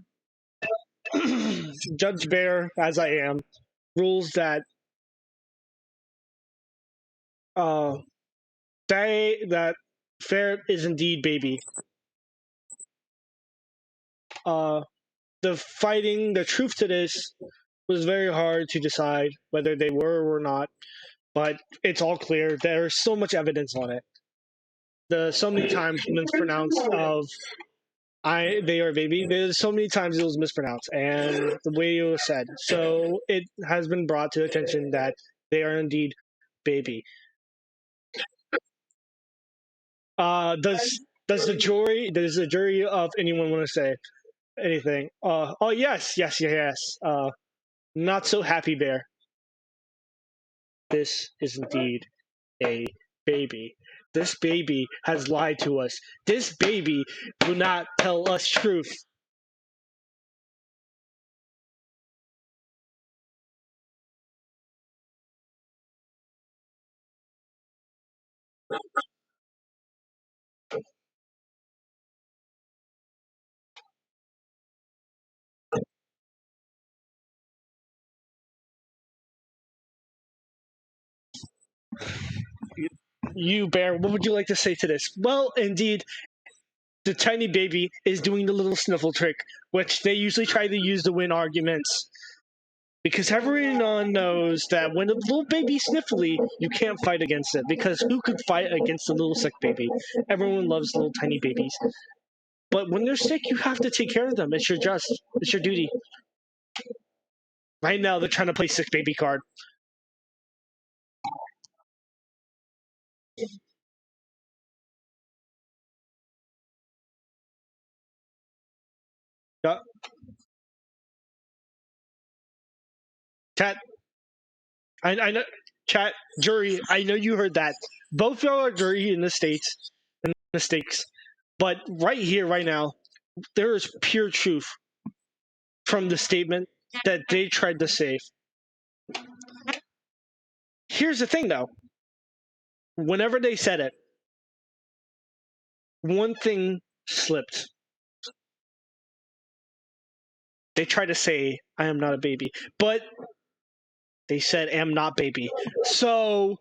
Judge Bear, as I am, rules that uh that Ferret is indeed baby. Uh, the truth to this was very hard to decide whether they were or not, but it's all clear. There's so much evidence on it. The so many times mispronounced of they are baby. There's so many times it was mispronounced and the way it was said. So it has been brought to attention that they are indeed baby. Does the jury of anyone want to say anything? Oh yes. Not so happy bear. This is indeed a baby. This baby has lied to us. This baby will not tell us truth. You bear, what would you like to say to this? Well, indeed, the tiny baby is doing the little sniffle trick, which they usually try to use to win arguments. Because everyone knows that when a little baby's sniffly, you can't fight against it. Because who could fight against a little sick baby? Everyone loves little tiny babies. But when they're sick, you have to take care of them. It's your duty. Right now, they're trying to play sick baby card. Uh, Chat, I know, chat, jury, I know you heard that. Both y'all are jury in the states, in the stakes. But right here, right now, there is pure truth from the statement that they tried to save. Here's the thing, though. Whenever they said it, one thing slipped. They tried to say, I am not a baby. But they said, am not baby. So,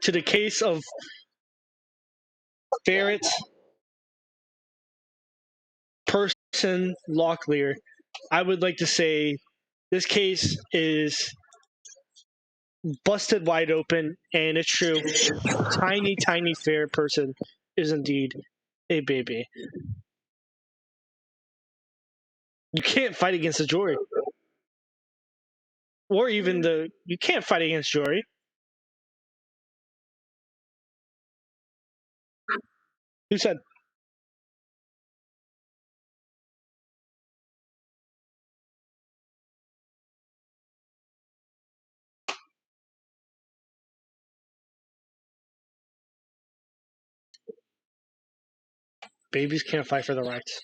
to the case of Ferret, Person, Locklear, I would like to say this case is busted wide open, and it's true. Tiny fair person is indeed a baby. You can't fight against the jury, or even you can't fight against jury. Who said babies can't fight for their rights?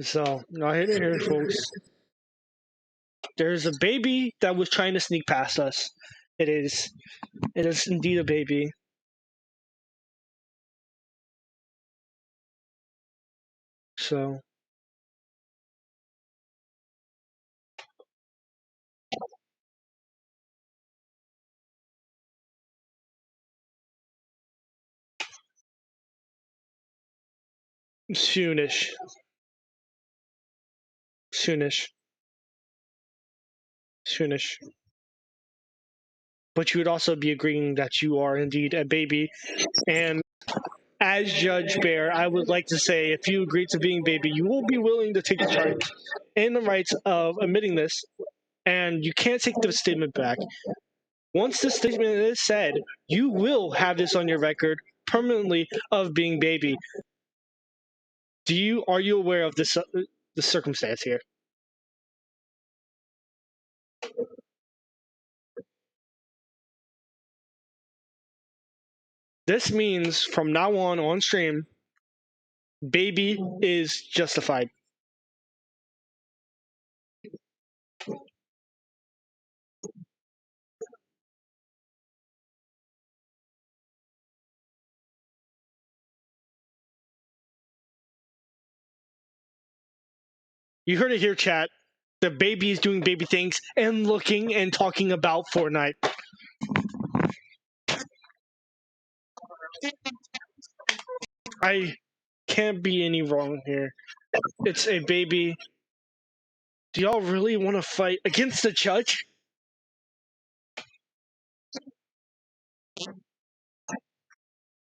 So, not here to hear, folks. There's a baby that was trying to sneak past us. It is indeed a baby. So, soonish, soonish, soonish. But you would also be agreeing that you are indeed a baby. And as Judge Bear, I would like to say if you agree to being baby, you will be willing to take the charge and the rights of admitting this, and you can't take the statement back. Once the statement is said, you will have this on your record permanently of being baby. Are you aware of this the circumstance here? This means from now on stream, baby is justified. You heard it here, chat. The baby is doing baby things and looking and talking about Fortnite. I can't be any wrong here. It's a baby. Do y'all really want to fight against the judge?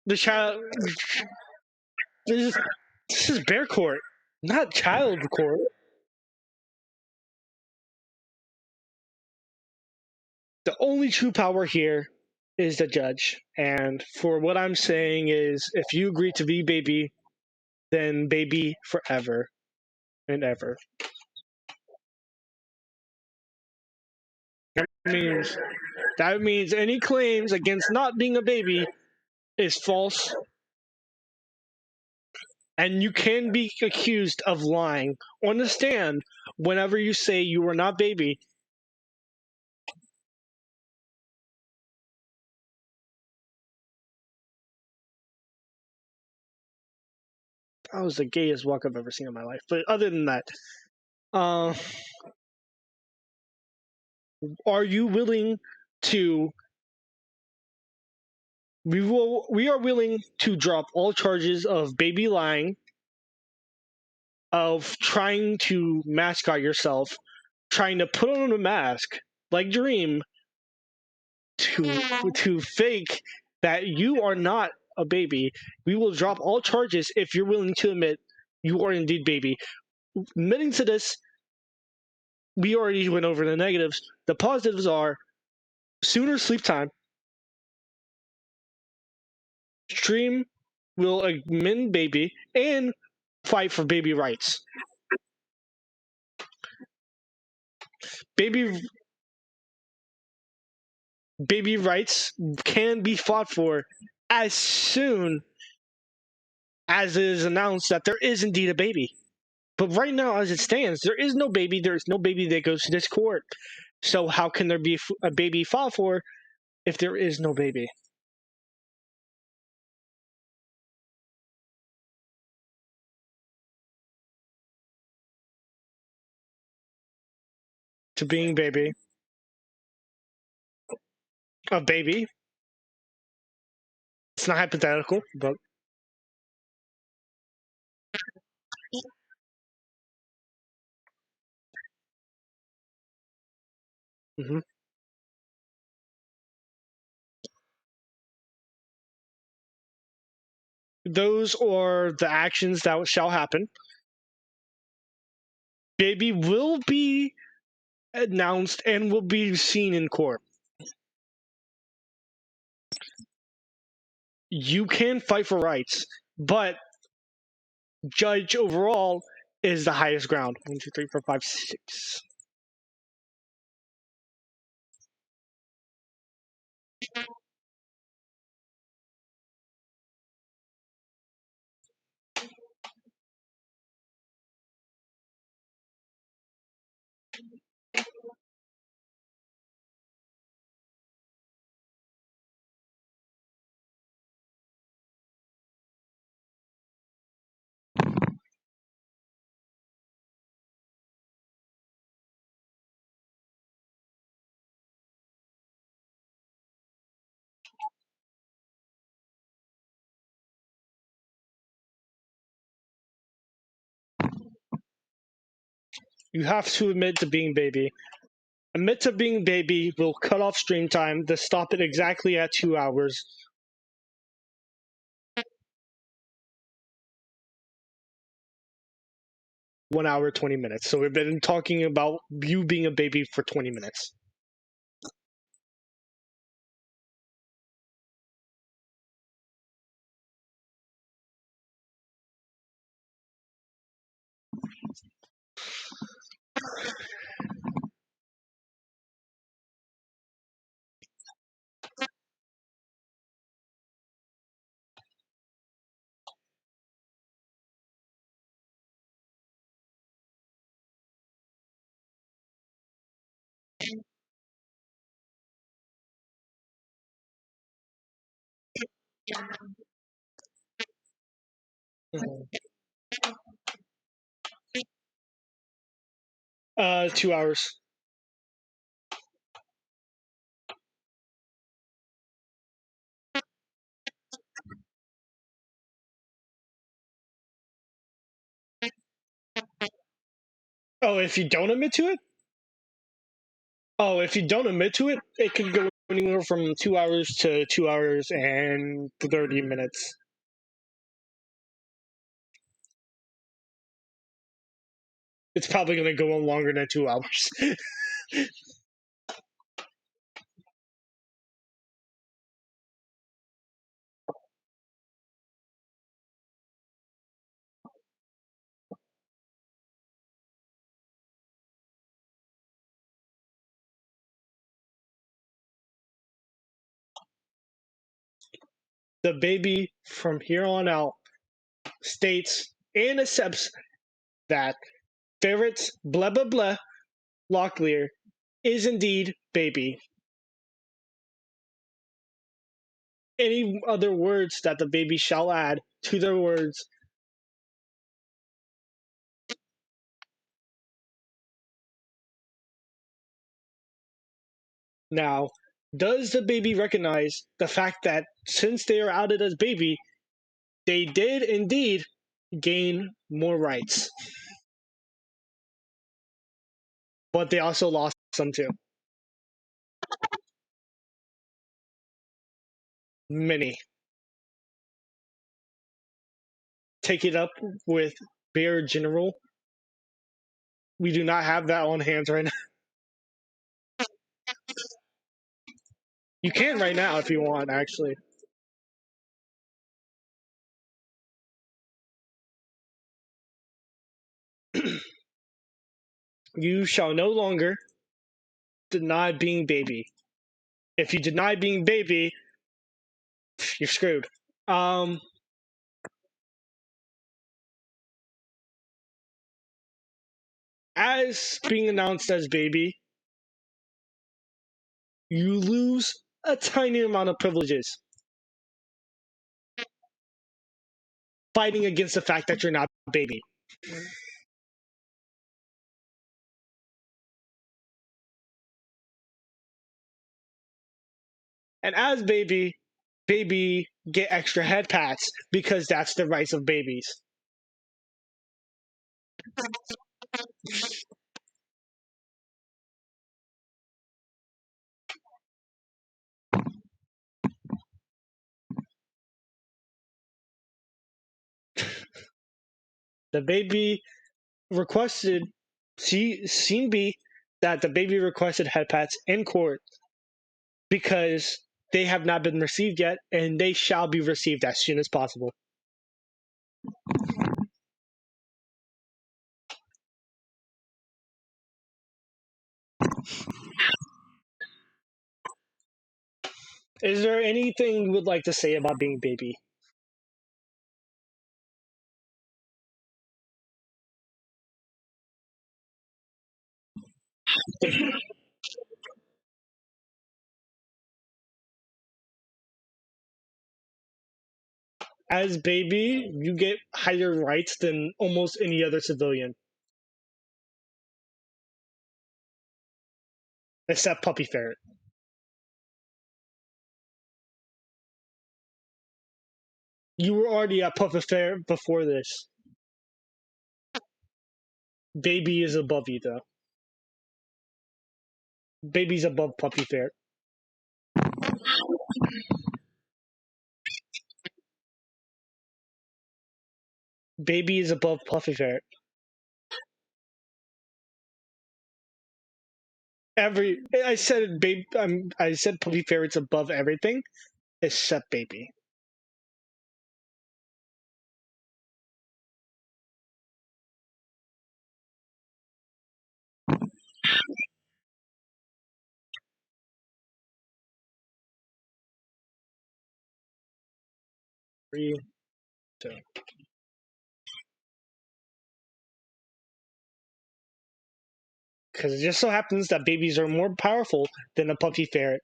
The child. This is bear court, not child court. The only true power here is the judge. And for what I'm saying is, if you agree to be baby, then baby forever and ever. That means any claims against not being a baby is false, and you can be accused of lying on the stand whenever you say you are not baby. That was the gayest walk I've ever seen in my life. But other than that, are you willing to? We are willing to drop all charges of baby lying, of trying to mascot yourself, trying to put on a mask like Dream to fake that you are not a baby. We will drop all charges if you're willing to admit you are indeed baby. Admitting to this, we already went over the negatives. The positives are sooner sleep time. Stream will admit baby and fight for baby rights. Baby rights can be fought for as soon as it is announced that there is indeed a baby. But right now, as it stands, there is no baby. There is no baby that goes to this court. So how can there be a baby fought for if there is no baby? To being baby. A baby. It's not hypothetical, but mm-hmm. Those are the actions that shall happen. Baby will be announced and will be seen in court. You can fight for rights, but judge overall is the highest ground. 1, 2, 3, 4, 5, 6. You have to admit to being baby. Admit to being baby will cut off stream time to stop it exactly at 2 hours. One hour, 20 minutes. So we've been talking about you being a baby for 20 minutes. Mhm. 2 hours. Oh, if you don't admit to it? Oh, if you don't admit to it, it can go anywhere from 2 hours to 2 hours and 30 minutes. It's probably going to go on longer than 2 hours. The baby, from here on out, states and accepts that ferrets, blah blah blah, Locklear, is indeed baby. Any other words that the baby shall add to their words. Now, does the baby recognize the fact that since they are outed as baby, they did indeed gain more rights, but they also lost some too. Many. Take it up with Bear General. We do not have that on hands right now. You can right now if you want, actually. You shall no longer deny being baby. If you deny being baby, you're screwed. As being announced as baby, you lose a tiny amount of privileges. Fighting against the fact that you're not baby. And as baby, baby get extra head pats because that's the rights of babies. The baby requested, scene B, that the baby requested head pats in court because they have not been received yet, and they shall be received as soon as possible. Is there anything you would like to say about being baby? As baby, you get higher rights than almost any other civilian, except Puppy Ferret. You were already at Puppy Ferret before this. Baby is above you, though. Baby's above Puppy Ferret. Baby is above Puppy Ferret. I said baby. I said Puppy Ferret's above everything except baby. Three, two. Because it just so happens that babies are more powerful than a Puppy Ferret.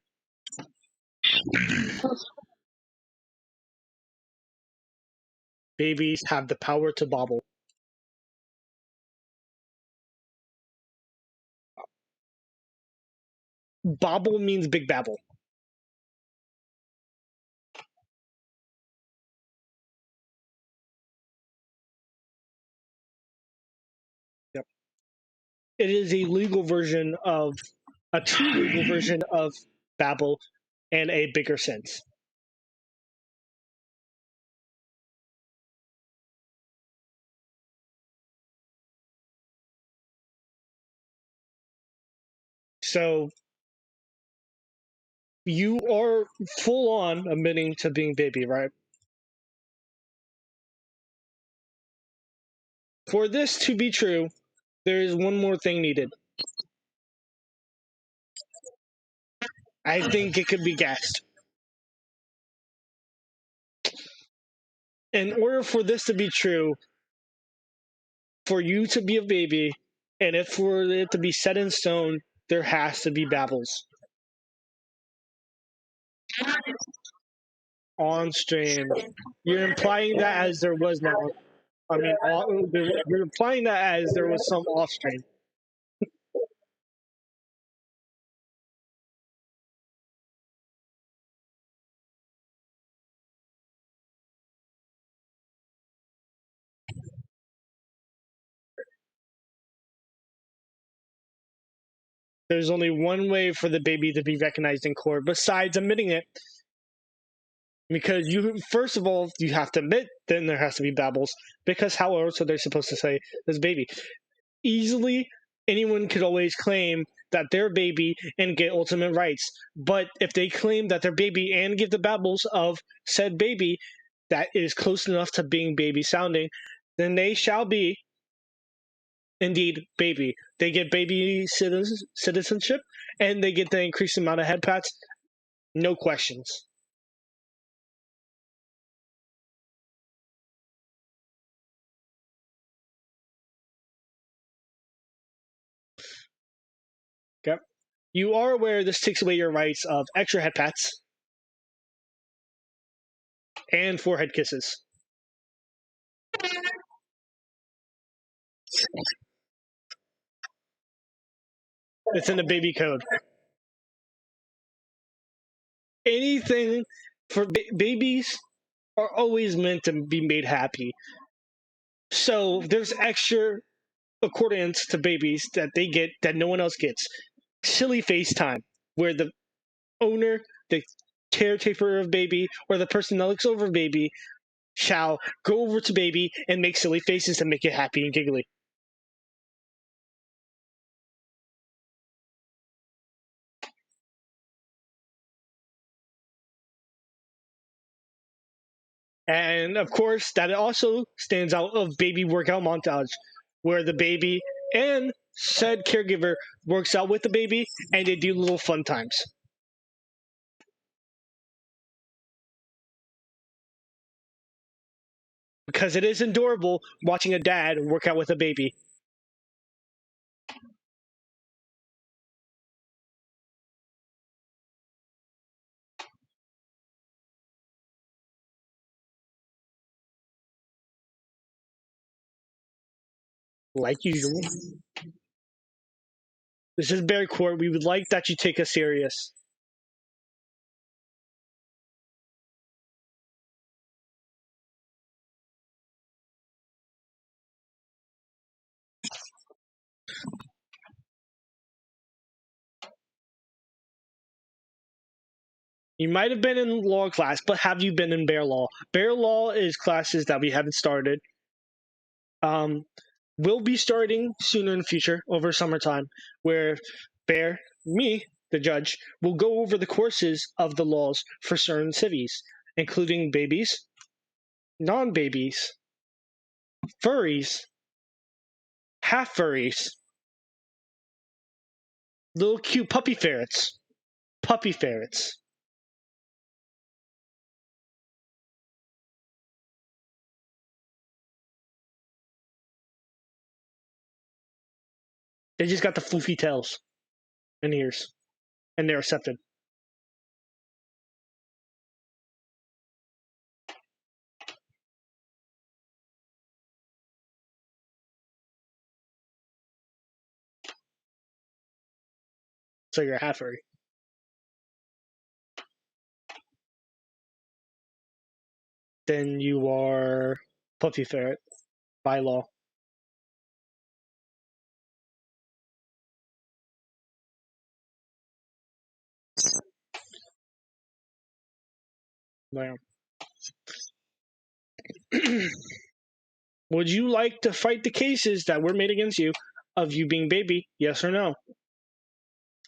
babies have the power to bobble. Bobble means big babble. Yep. It is a legal version of a true legal version of babble and a bigger sense. So you are full on admitting to being baby, right? For this to be true, there is one more thing needed. I think it could be guessed. In order for this to be true, for you to be a baby, and if for it to be set in stone, there has to be babbles on stream. You're implying that as there was now. I mean, you're implying that as there was some off stream. There's only one way for the baby to be recognized in court besides admitting it. Because you, first of all, you have to admit, then there has to be babbles. Because how else are they supposed to say this baby? Easily, anyone could always claim that they're baby and get ultimate rights. But if they claim that they're baby and give the babbles of said baby that is close enough to being baby sounding, then they shall be indeed baby. They get baby citizenship and they get the increased amount of head pats. No questions. Okay. You are aware this takes away your rights of extra head pats and forehead kisses. It's in the baby code. Anything for babies are always meant to be made happy. So there's extra accordance to babies that they get that no one else gets. Silly face time, where the owner, the caretaker of baby, or the person that looks over baby shall go over to baby and make silly faces to make it happy and giggly. And of course, that also stands out of baby workout montage, where the baby and said caregiver works out with the baby and they do little fun times. Because it is adorable watching a dad work out with a baby. Like usual. This is Bear Court. We would like that you take us serious. You might have been in law class, but have you been in bear law? Bear law is classes that we haven't started. We'll be starting sooner in the future over summertime, where Bear, me, the judge, will go over the courses of the laws for certain cities, including babies, non-babies, furries, half furries, little cute puppy ferrets. Puppy ferrets. They just got the floofy tails and ears, and they're accepted. So you're half furry. Then you are puffy ferret by law. Bam. Would you like to fight the cases that were made against you of you being baby? Yes or no?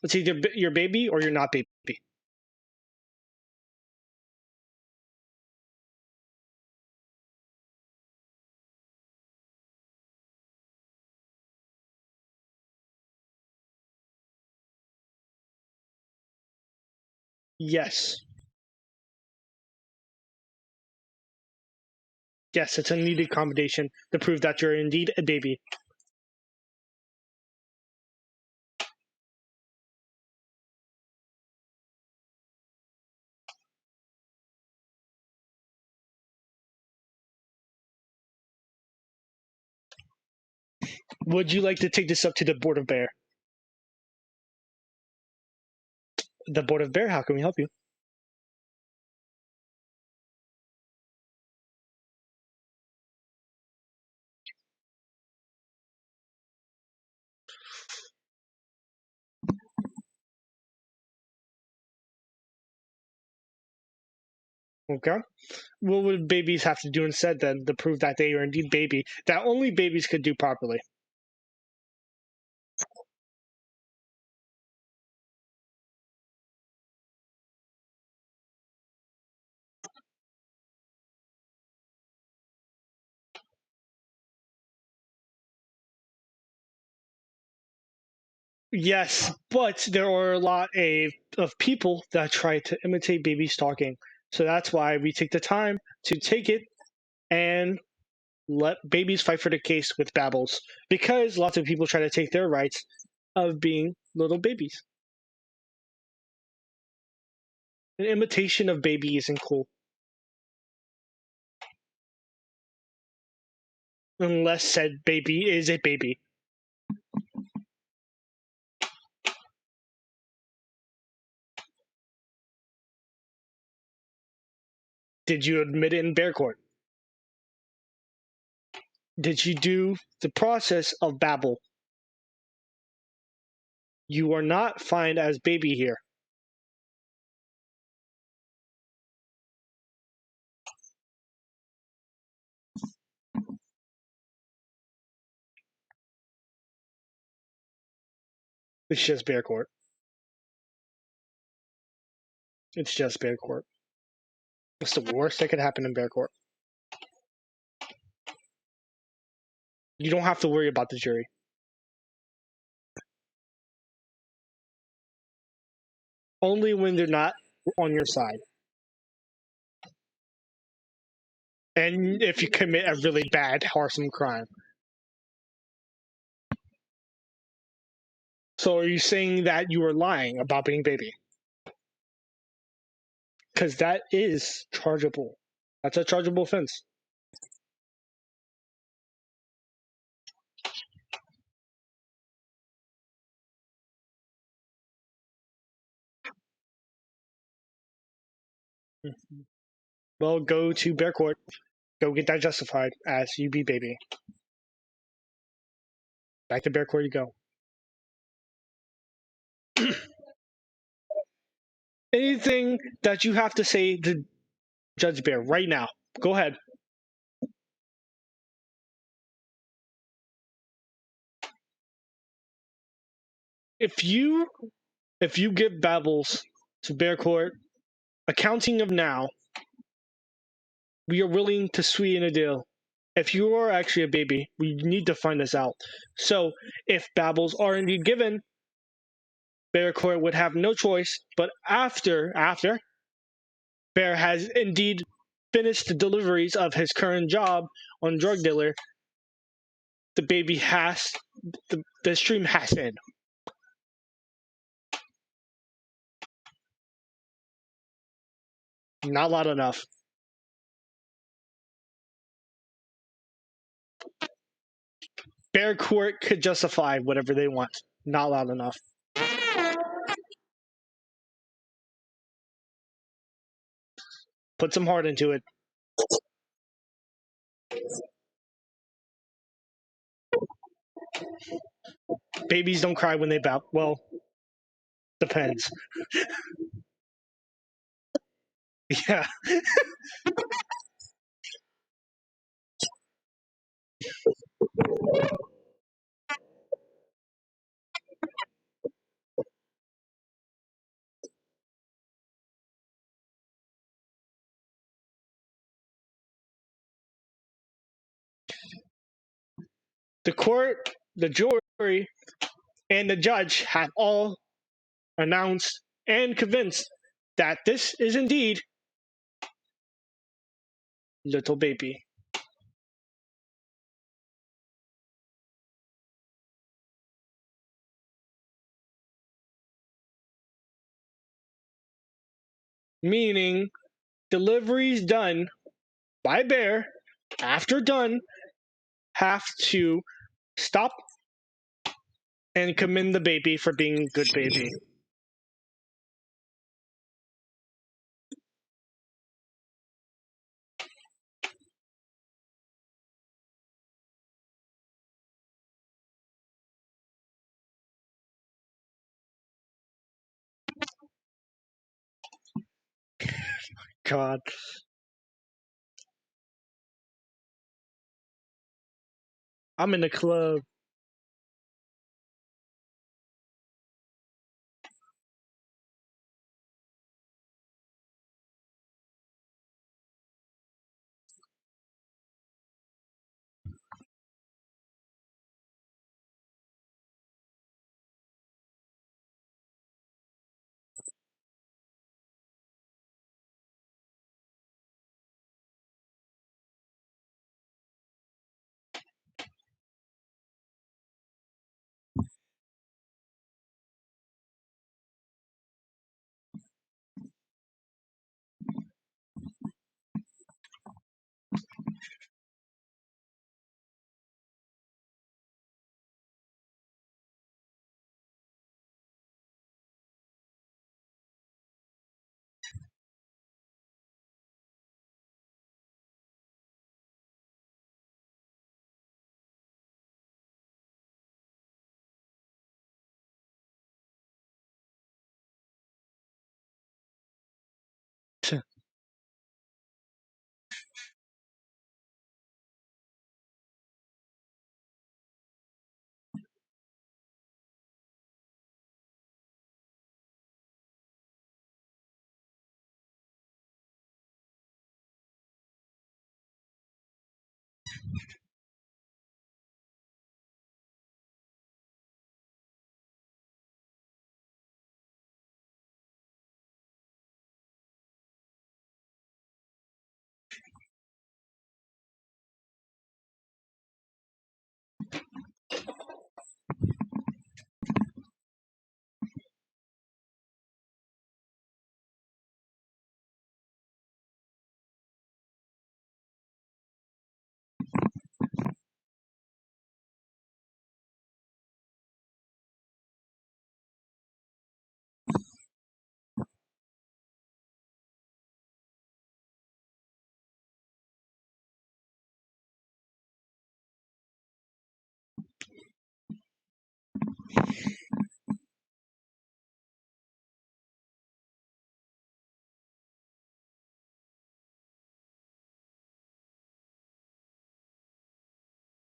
It's either you're baby or you're not baby. Yes. Yes, it's a needed combination to prove that you're indeed a baby. Would you like to take this up to the Board of Bear? The Board of Bear, how can we help you? Okay. What would babies have to do instead then to prove that they are indeed baby? That only babies could do properly. Yes, but there are a lot of people that try to imitate babies talking. So that's why we take the time to take it and let babies fight for the case with Babbles. Because lots of people try to take their rights of being little babies. An imitation of baby isn't cool. Unless said baby is a baby. Did you admit it in Bear Court? Did you do the process of Babel? You are not fined as baby here. It's just Bear Court. It's just Bear Court. What's the worst that could happen in Bear Court? You don't have to worry about the jury. Only when they're not on your side. And if you commit a really bad, awesome crime. So are you saying that you were lying about being baby? Because that is chargeable. That's a chargeable offense. Well, go to Bear Court. Go get that justified as you be baby. Back to Bear Court you go. Anything that you have to say to Judge Bear right now. Go ahead. If you give Babbles to Bear Court, accounting of now, we are willing to sweeten a deal. If you are actually a baby, we need to find this out. So if Babbles are indeed given, Bear Court would have no choice. But after Bear has indeed finished the deliveries of his current job on drug dealer, the baby has the stream has to end. Not loud enough. Bear Court could justify whatever they want. Not loud enough. Put some heart into it. Babies don't cry when they bow. Well, depends. Yeah. The court, the jury, and the judge have all announced and convinced that this is indeed little baby. Meaning, deliveries done by Bear, after done, have to stop and commend the baby for being a good baby. God. I'm in the club.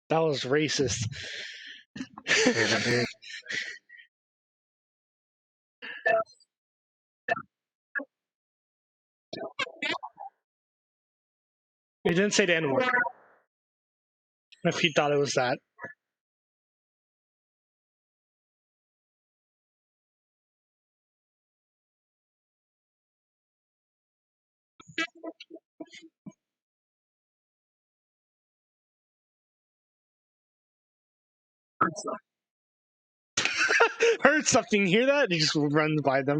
That was racist. He didn't say the N word. If he thought it was that. Heard something, hear that? He just runs by them.